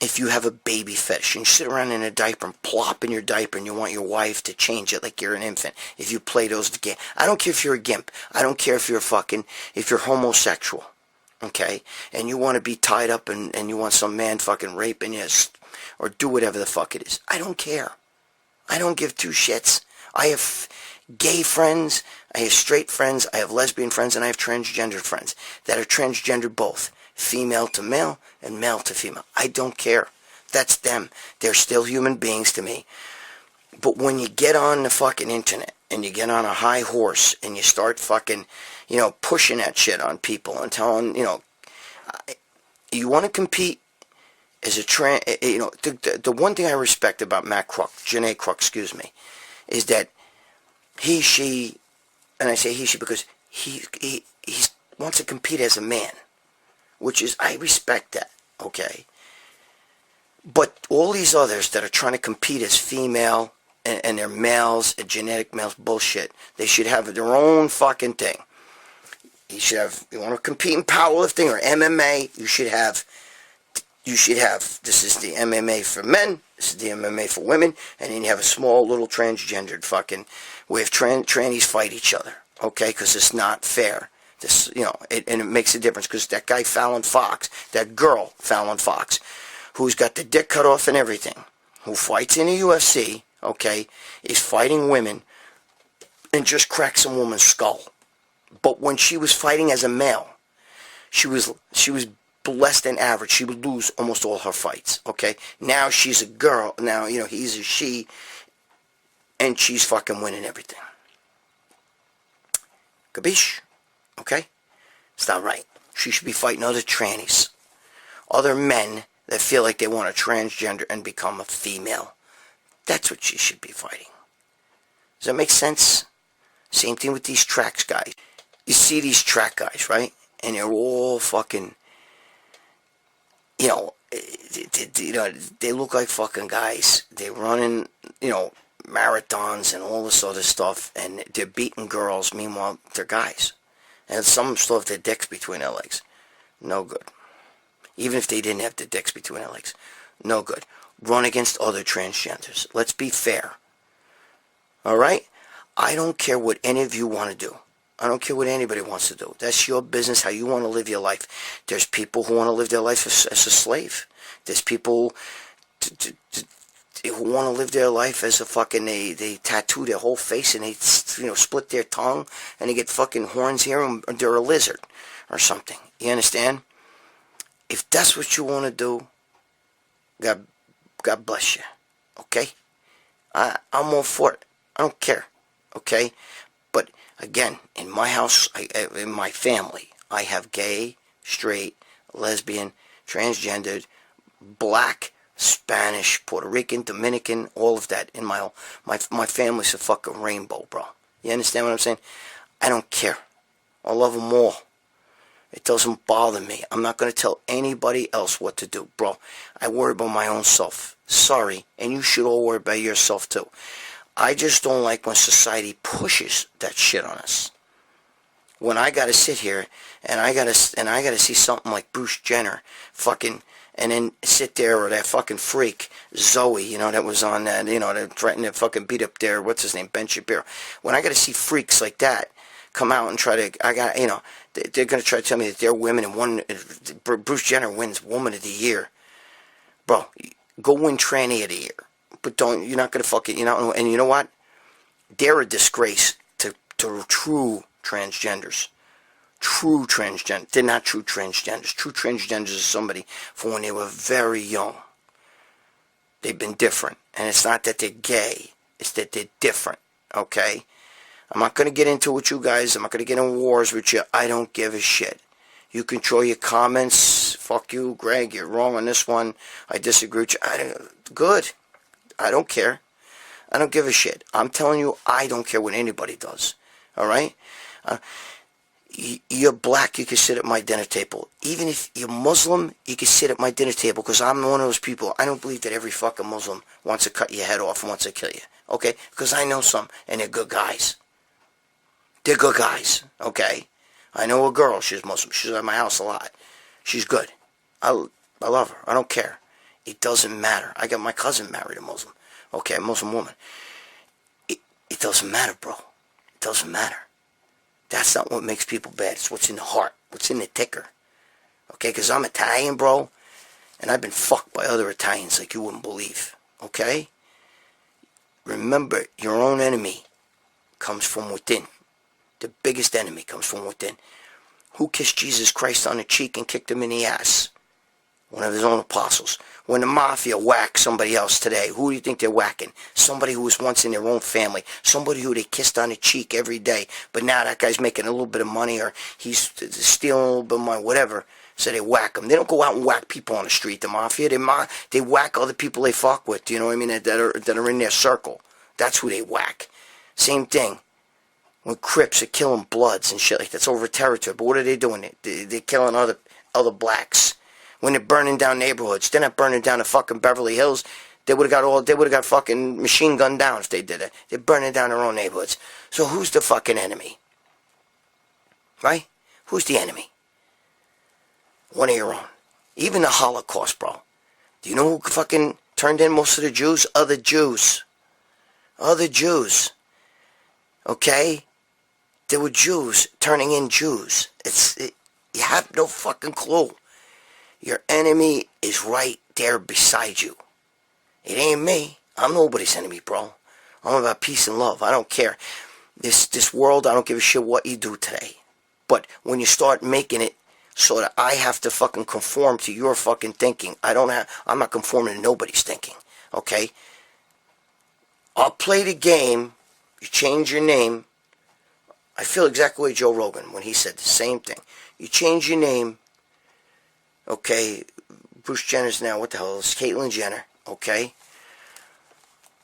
if you have a baby fetish and you sit around in a diaper and plop in your diaper and you want your wife to change it like you're an infant. If you play those games. I don't care if you're a gimp. I don't care if you're if you're homosexual. Okay? And you want to be tied up and you want some man fucking raping you or do whatever the fuck it is. I don't care. I don't give two shits. I have gay friends, I have straight friends, I have lesbian friends, and I have transgender friends that are transgender both. Female to male and male to female. I don't care. That's them. They're still human beings to me. But when you get on the fucking internet and you get on a high horse and you start fucking, pushing that shit on people and telling, you want to compete as a the one thing I respect about Janae Kruk, is that she, and I say she because he wants to compete as a man, which is, I respect that, okay? But all these others that are trying to compete as female, and they're males, and genetic males, bullshit. They should have their own fucking thing. You want to compete in powerlifting or MMA, you should have, this is the MMA for men, this is the MMA for women, and then you have a small little transgendered fucking, where trannies fight each other, okay? Because it's not fair. This, and it makes a difference, because that guy Fallon Fox, that girl Fallon Fox, who's got the dick cut off and everything, who fights in the UFC, okay, is fighting women and just cracks a woman's skull. But when she was fighting as a male, she was less than average. She would lose almost all her fights, okay? Now she's a girl. Now, he's a she, and she's fucking winning everything. Capiche? Okay? It's not right. She should be fighting other trannies. Other men that feel like they want to transgender and become a female. That's what she should be fighting. Does that make sense? Same thing with these tracks guys. You see these track guys, right? And they're all fucking, they look like fucking guys. They're running, marathons and all this other stuff, and they're beating girls. Meanwhile, they're guys. And some still have their dicks between their legs. No good. Even if they didn't have the dicks between their legs. No good. Run against other transgenders. Let's be fair. Alright? I don't care what any of you want to do. I don't care what anybody wants to do. That's your business, how you want to live your life. There's people who want to live their life as a slave. There's people who want to live their life as a fucking, they tattoo their whole face and they, split their tongue and they get fucking horns here and they're a lizard or something. You understand? If that's what you want to do, God bless you. Okay? I'm all for it. I don't care. Okay? But again, in my house, in my family, I have gay, straight, lesbian, transgendered, Black, Spanish, Puerto Rican, Dominican, all of that. In my family's a fucking rainbow, bro. You understand what I'm saying? I don't care. I love them all. It doesn't bother me. I'm not going to tell anybody else what to do, bro. I worry about my own self. Sorry, and you should all worry about yourself too. I just don't like when society pushes that shit on us. When I got to sit here and I got to see something like Bruce Jenner fucking, and then sit there, or that fucking freak Zoe, you know, that was on that, you know, that threatened to fucking beat up there, what's his name, Ben Shapiro. When I got to see freaks like that come out and try to, you know, they're going to try to tell me that they're women and Bruce Jenner wins Woman of the Year. Bro, go win Tranny of the Year. But you're not going to fucking, you know, and you know what? They're a disgrace to true transgenders. True transgender. They're not true transgenders. True transgenders is somebody from when they were very young. They've been different. And it's not that they're gay. It's that they're different. Okay? I'm not going to get into it with you guys. I'm not going to get in wars with you. I don't give a shit. You control your comments. Fuck you, Greg. You're wrong on this one. I disagree with you. Good. I don't care. I don't give a shit. I'm telling you, I don't care what anybody does. All right? You're black, you can sit at my dinner table. Even if you're Muslim, you can sit at my dinner table, because I'm one of those people. I don't believe that every fucking Muslim wants to cut your head off and wants to kill you. Okay? Because I know some, and they're good guys. They're good guys. Okay? I know a girl, she's Muslim. She's at my house a lot. She's good. I love her. I don't care. It doesn't matter. I got my cousin married a Muslim. Okay, a Muslim woman. It doesn't matter, bro. It doesn't matter. That's not what makes people bad. It's what's in the heart. What's in the ticker. Okay, because I'm Italian, bro. And I've been fucked by other Italians like you wouldn't believe. Okay? Remember, your own enemy comes from within. The biggest enemy comes from within. Who kissed Jesus Christ on the cheek and kicked him in the ass? One of his own apostles. When the mafia whacks somebody else today, who do you think they're whacking? Somebody who was once in their own family. Somebody who they kissed on the cheek every day. But now that guy's making a little bit of money, or he's stealing a little bit of money, whatever. So they whack him. They don't go out and whack people on the street, the mafia. They whack other people they fuck with, you know what I mean, that are in their circle. That's who they whack. Same thing. When Crips are killing Bloods and shit like that, it's over territory. But what are they doing? They're killing other blacks. When they're burning down neighborhoods, they're not burning down the fucking Beverly Hills. They would have got fucking machine gunned down if they did it. They're burning down their own neighborhoods. So who's the fucking enemy? Right? Who's the enemy? One of your own. Even the Holocaust, bro. Do you know who fucking turned in most of the Jews? Other Jews. Other Jews. Okay? There were Jews turning in Jews. You have no fucking clue. Your enemy is right there beside you. It ain't me. I'm nobody's enemy, bro. I'm about peace and love. I don't care. This world, I don't give a shit what you do today. But when you start making it so that I have to fucking conform to your fucking thinking, I'm not conforming to nobody's thinking. Okay? I'll play the game. You change your name. I feel exactly like Joe Rogan when he said the same thing. You change your name. Okay, Bruce Jenner's now, what the hell, it's Caitlyn Jenner, okay?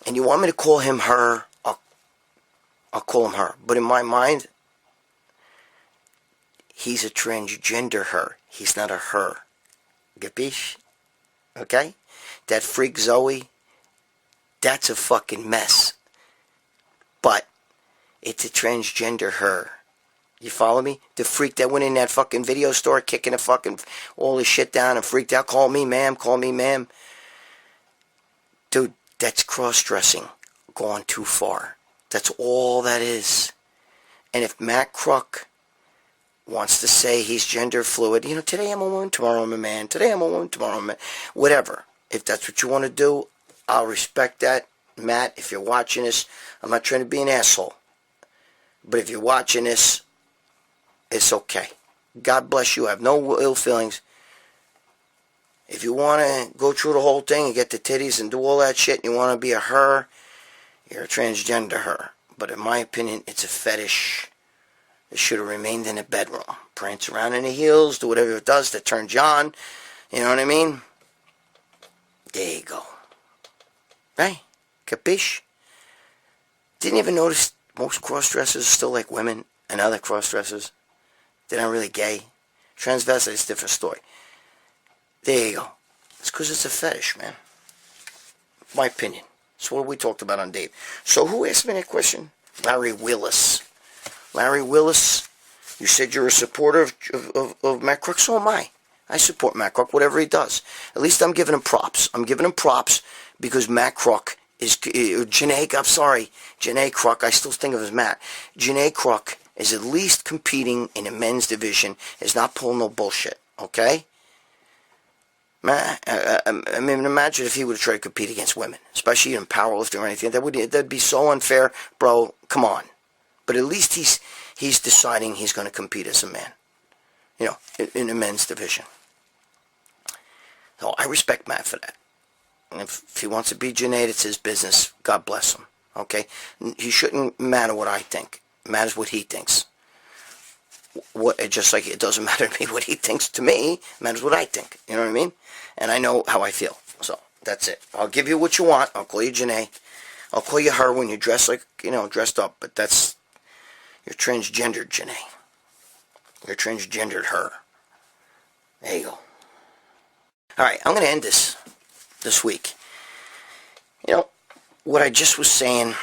And you want me to call him her, I'll call him her. But in my mind, he's a transgender her. He's not a her. Gapish? Okay? That freak Zoe, that's a fucking mess. But it's a transgender her. You follow me? The freak that went in that fucking video store kicking the fucking all the shit down and freaked out. Call me ma'am, call me ma'am. Dude, that's cross-dressing gone too far. That's all that is. And if Matt Crook wants to say he's gender fluid, you know, today I'm a woman, tomorrow I'm a man. Today I'm a woman, tomorrow I'm a man. Whatever. If that's what you want to do, I'll respect that. Matt, if you're watching this, I'm not trying to be an asshole. But if you're watching this, it's okay. God bless you. I have no ill feelings. If you want to go through the whole thing and get the titties and do all that shit, and you want to be a her, you're a transgender her. But in my opinion, it's a fetish. It should have remained in the bedroom. Prance around in the heels, do whatever it does that turns you on. You know what I mean? There you go. Right? Capiche? Didn't even notice most cross-dressers are still like women and other cross-dressers. They're not really gay. Transvestite is a different story. There you go. It's because it's a fetish, man. My opinion. It's what we talked about on Dave. So who asked me that question? Larry Willis. Larry Willis, you said you're a supporter of Matt Crook. So am I. I support Matt Crook, whatever he does. At least I'm giving him props. I'm giving him props because Matt Crook is... Janae Crook. I still think of as Matt. Janae Crook is at least competing in the men's division. Is not pulling no bullshit. Okay? Man, I mean, imagine if he would have tried to compete against women, especially in powerlifting or anything. That'd be so unfair, bro. Come on. But at least he's deciding he's going to compete as a man, you know, in the men's division. So I respect Matt for that. And if he wants to be Janae, it's his business. God bless him. Okay, he shouldn't matter what I think. It matters what he thinks. Just like it doesn't matter to me what he thinks to me, it matters what I think. You know what I mean? And I know how I feel. So that's it. I'll give you what you want. I'll call you Janae. I'll call you her when you dress like, you know, dressed up. But that's, you're transgendered, Janae. You're transgendered her. There you go. All right, I'm going to end this week. You know, what I just was saying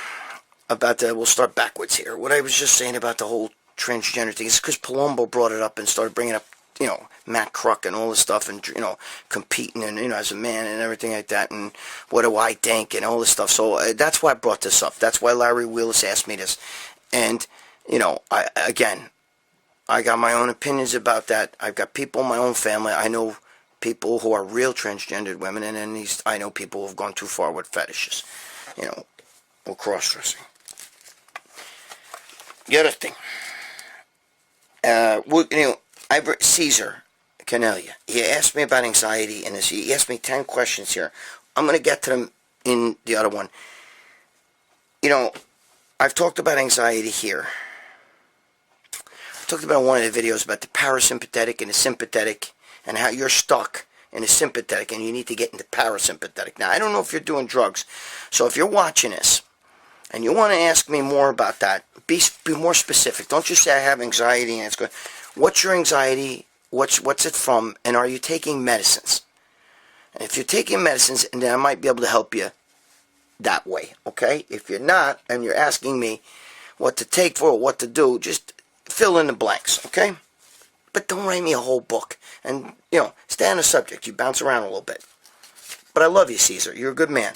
about we'll start backwards here. What I was just saying about the whole transgender thing is because Palumbo brought it up and started bringing up, you know, Matt Crook and all this stuff and, you know, competing and, you know, as a man and everything like that and what do I think and all this stuff. So that's why I brought this up. That's why Larry Willis asked me this. And, you know, I got my own opinions about that. I've got people in my own family. I know people who are real transgendered women, and then I know people who have gone too far with fetishes, you know, or cross-dressing. The other thing, you know, Caesar Canelia, he asked me about anxiety, and he asked me 10 questions here. I'm going to get to them in the other one. You know, I've talked about anxiety here. I talked about in one of the videos about the parasympathetic and the sympathetic, and how you're stuck in the sympathetic and you need to get into parasympathetic. Now, I don't know if you're doing drugs, so if you're watching this and you want to ask me more about that, be more specific. Don't just say I have anxiety and it's good. What's your anxiety? What's it from? And are you taking medicines? And if you're taking medicines, and then I might be able to help you that way, okay? If you're not, and you're asking me what to take for or what to do, just fill in the blanks, okay? But don't write me a whole book. And, you know, stay on the subject. You bounce around a little bit. But I love you, Caesar. You're a good man.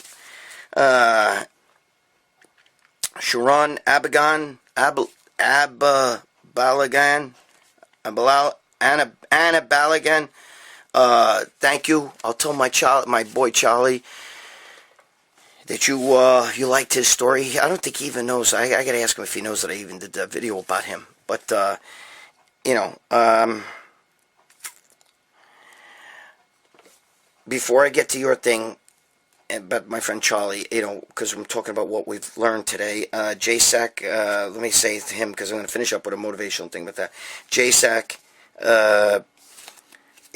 Sharon Abagan, Abba Balagan, Anna Balagan. Thank you. I'll tell my boy Charlie that you liked his story. I don't think he even knows. I got to ask him if he knows that I even did that video about him. But, you know, before I get to your thing about my friend Charlie, you know, because I'm talking about what we've learned today, JSAC, let me say to him, because I'm going to finish up with a motivational thing with that. JSAC,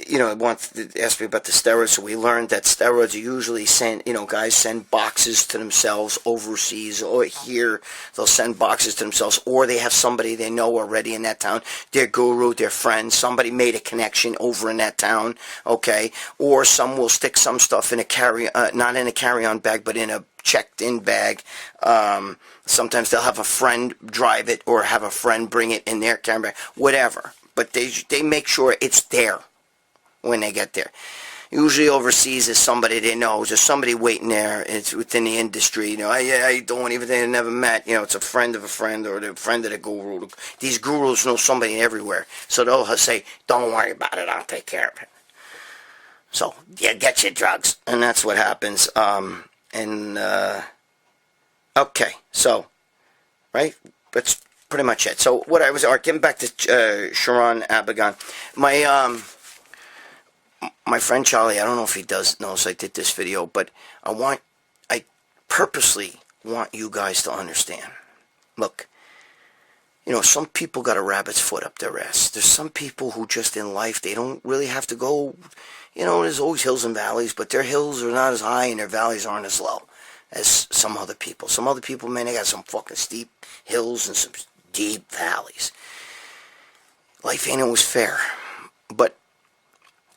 you know, wants to ask me about the steroids. So we learned that steroids are usually guys send boxes to themselves overseas, or here they'll send boxes to themselves, or they have somebody they know already in that town, their guru, their friend, somebody made a connection over in that town, okay, or some will stick some stuff in a not in a carry-on bag, but in a checked-in bag. Sometimes they'll have a friend drive it, or have a friend bring it in their carry bag, whatever, but they make sure it's there when they get there. Usually overseas is somebody they know. There's somebody waiting there. It's within the industry. You know, I don't even, they never met. You know, it's a friend of a friend or the friend of the guru. These gurus know somebody everywhere. So they'll say, don't worry about it. I'll take care of it. So, yeah, get your drugs. And that's what happens. Okay. So, right? That's pretty much it. So, what I was, getting back to Sharon Abagan. My friend Charlie, I don't know if he knows I did this video, but I purposely want you guys to understand. Look, You know, some people got a rabbit's foot up their ass. There's some people who just in life, they don't really have to go, you know, there's always hills and valleys, but their hills are not as high and their valleys aren't as low as some other people. Some other people, man, they got some fucking steep hills and some deep valleys. Life ain't always fair, but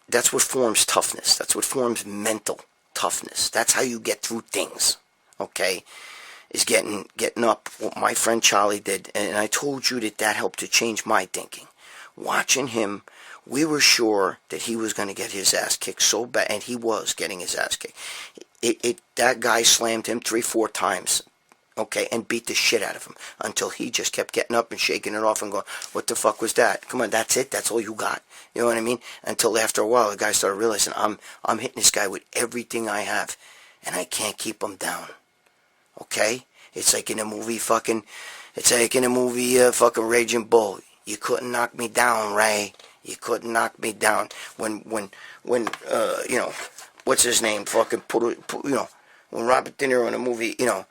that's what forms toughness. That's what forms mental toughness. That's how you get through things, okay? Is getting up what my friend Charlie did, and I told you that helped to change my thinking. Watching him, we were sure that he was going to get his ass kicked so bad, and he was getting his ass kicked. That guy slammed him 3-4 times, okay, and beat the shit out of him until he just kept getting up and shaking it off and going, what the fuck was that? Come on, that's it? That's all you got? You know what I mean? Until after a while, the guy started realizing, I'm hitting this guy with everything I have, and I can't keep him down, okay? It's like in a movie fucking Raging Bull. You couldn't knock me down, Ray. You couldn't knock me down. When you know, what's his name? Fucking you know, when Robert De Niro in a movie, you know,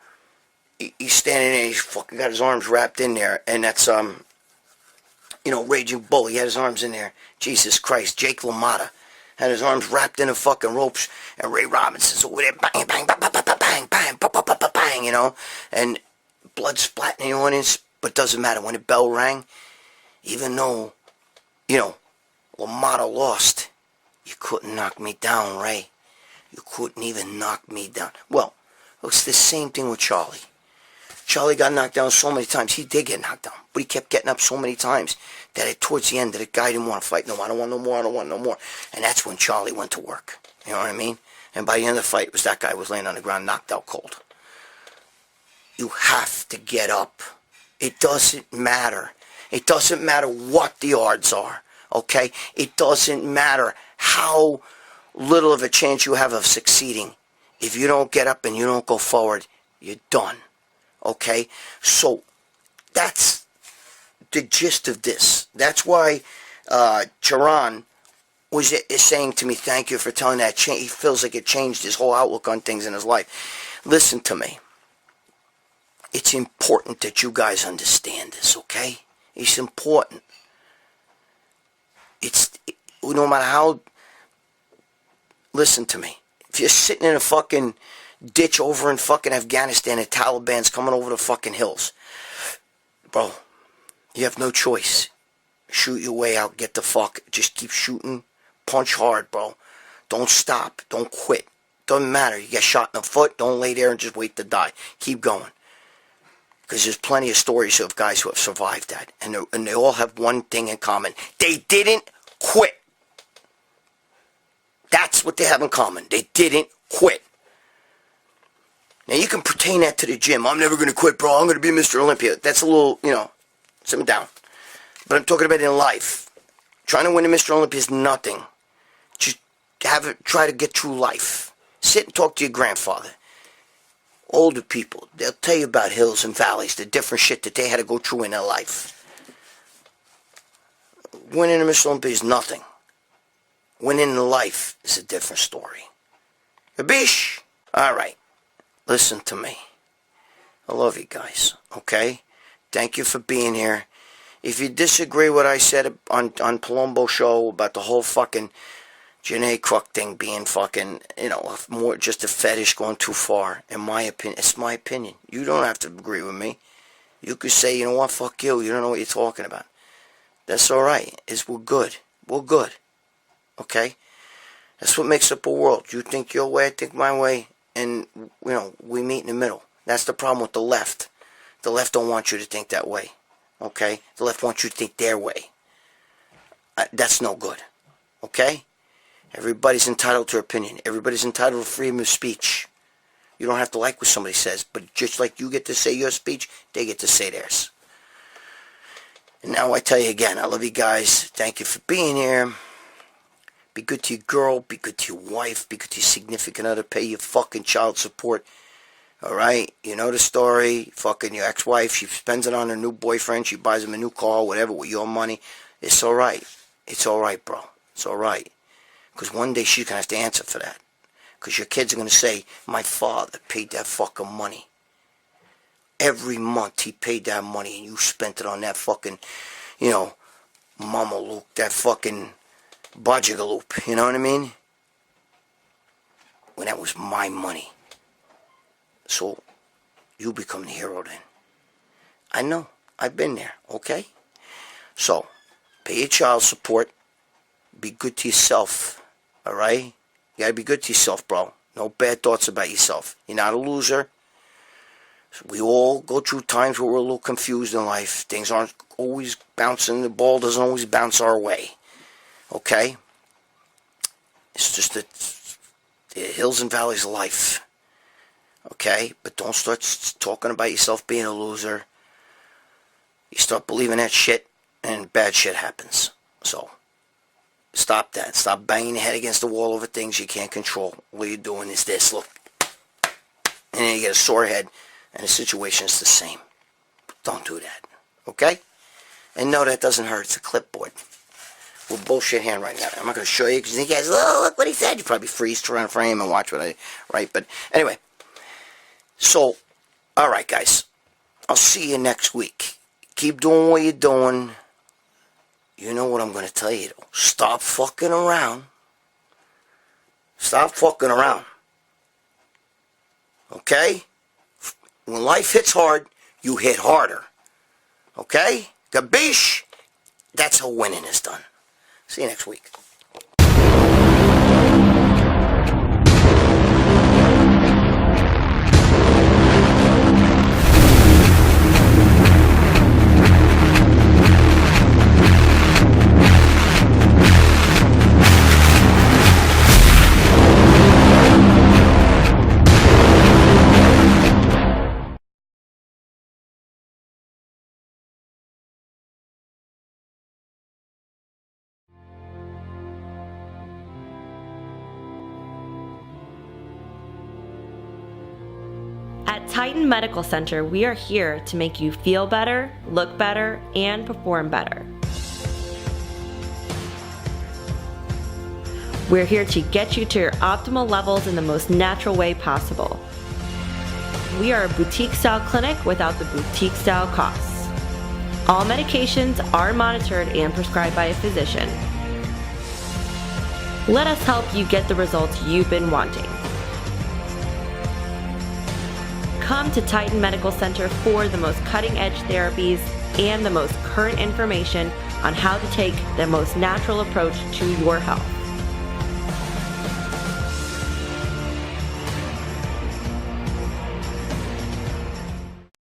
he's standing there, he's fucking got his arms wrapped in there, and that's you know, Raging Bull. He had his arms in there. Jesus Christ, Jake LaMotta had his arms wrapped in the fucking ropes, and Ray Robinson's over there, bang, bang, bang, bang, bang, bang, bang, bang, bang, you know, and blood splatting in the audience, but doesn't matter. When the bell rang, even though, you know, LaMotta lost, you couldn't knock me down, Ray. You couldn't even knock me down. Well, it's the same thing with Charlie. Charlie got knocked down so many times. He did get knocked down, but he kept getting up so many times that towards the end, the guy didn't want to fight. No, I don't want no more. I don't want no more. And that's when Charlie went to work. You know what I mean? And by the end of the fight, it was that guy was laying on the ground, knocked out cold. You have to get up. It doesn't matter. It doesn't matter what the odds are, okay? It doesn't matter how little of a chance you have of succeeding. If you don't get up and you don't go forward, you're done, okay? So that's the gist of this. That's why Charan is saying to me, thank you for telling that. He feels like it changed his whole outlook on things in his life. Listen to me. It's important that you guys understand this, okay? It's important. No matter how... Listen to me. If you're sitting in a fucking ditch over in fucking Afghanistan and Taliban's coming over the fucking hills, bro, you have no choice. Shoot your way out. Get the fuck. Just keep shooting. Punch hard, bro. Don't stop. Don't quit. Doesn't matter. You get shot in the foot. Don't lay there and just wait to die. Keep going. Because there's plenty of stories of guys who have survived that. And they all have one thing in common. They didn't quit. That's what they have in common. They didn't quit. Now, you can pertain that to the gym. I'm never going to quit, bro. I'm going to be Mr. Olympia. That's a little, you know, simmer down. But I'm talking about in life. Trying to win a Mr. Olympia is nothing. Just try to get through life. Sit and talk to your grandfather. Older people, they'll tell you about hills and valleys, the different shit that they had to go through in their life. Winning a Mr. Olympia is nothing. Winning in life is a different story. Gabish? Alright, listen to me. I love you guys, okay? Thank you for being here. If you disagree with what I said on Palumbo show about the whole fucking Janae Crook thing being fucking, you know, more just a fetish going too far, in my opinion. It's my opinion. You don't have to agree with me. You could say, you know what, fuck you. You don't know what you're talking about. That's alright. We're good. We're good. Okay? That's what makes up a world. You think your way, I think my way, and, you know, we meet in the middle. That's the problem with the left. The left don't want you to think that way. Okay? The left wants you to think their way. That's no good. Okay? Everybody's entitled to opinion. Everybody's entitled to freedom of speech. You don't have to like what somebody says, but just like you get to say your speech, they get to say theirs. And now I tell you again, I love you guys. Thank you for being here. Be good to your girl. Be good to your wife. Be good to your significant other. Pay your fucking child support. Alright? You know the story. Fucking your ex-wife, she spends it on her new boyfriend. She buys him a new car, whatever, with your money. It's alright. It's alright, bro. It's alright. Because one day she's going to have to answer for that. Because your kids are going to say, my father paid that fucking money. Every month he paid that money and you spent it on that fucking, you know, Mama Luke, that fucking Bajigaloop, you know what I mean? When that was my money. So, you become the hero then. I know, I've been there, okay? So, pay your child support, be good to yourself, alright? You gotta be good to yourself, bro. No bad thoughts about yourself. You're not a loser. We all go through times where we're a little confused in life. Things aren't always bouncing. The ball doesn't always bounce our way. Okay? It's just the hills and valleys of life. Okay? But don't start talking about yourself being a loser. You start believing that shit, and bad shit happens. So, stop that. Stop banging your head against the wall over things you can't control. All you're doing is this. Look. And then you get a sore head. And the situation is the same. Don't do that. Okay? And no, that doesn't hurt. It's a clipboard. With bullshit handwriting on it. I'm not going to show you because you guys, oh, look what he said. You probably freeze around frame and watch what I write. But anyway. So, alright guys. I'll see you next week. Keep doing what you're doing. You know what I'm going to tell you though. Stop fucking around. Stop fucking around. Okay? When life hits hard, you hit harder. Okay? Gabish? That's how winning is done. See you next week. At Titan Medical Center, we are here to make you feel better, look better, and perform better. We're here to get you to your optimal levels in the most natural way possible. We are a boutique-style clinic without the boutique-style costs. All medications are monitored and prescribed by a physician. Let us help you get the results you've been wanting. Come to Titan Medical Center for the most cutting-edge therapies and the most current information on how to take the most natural approach to your health.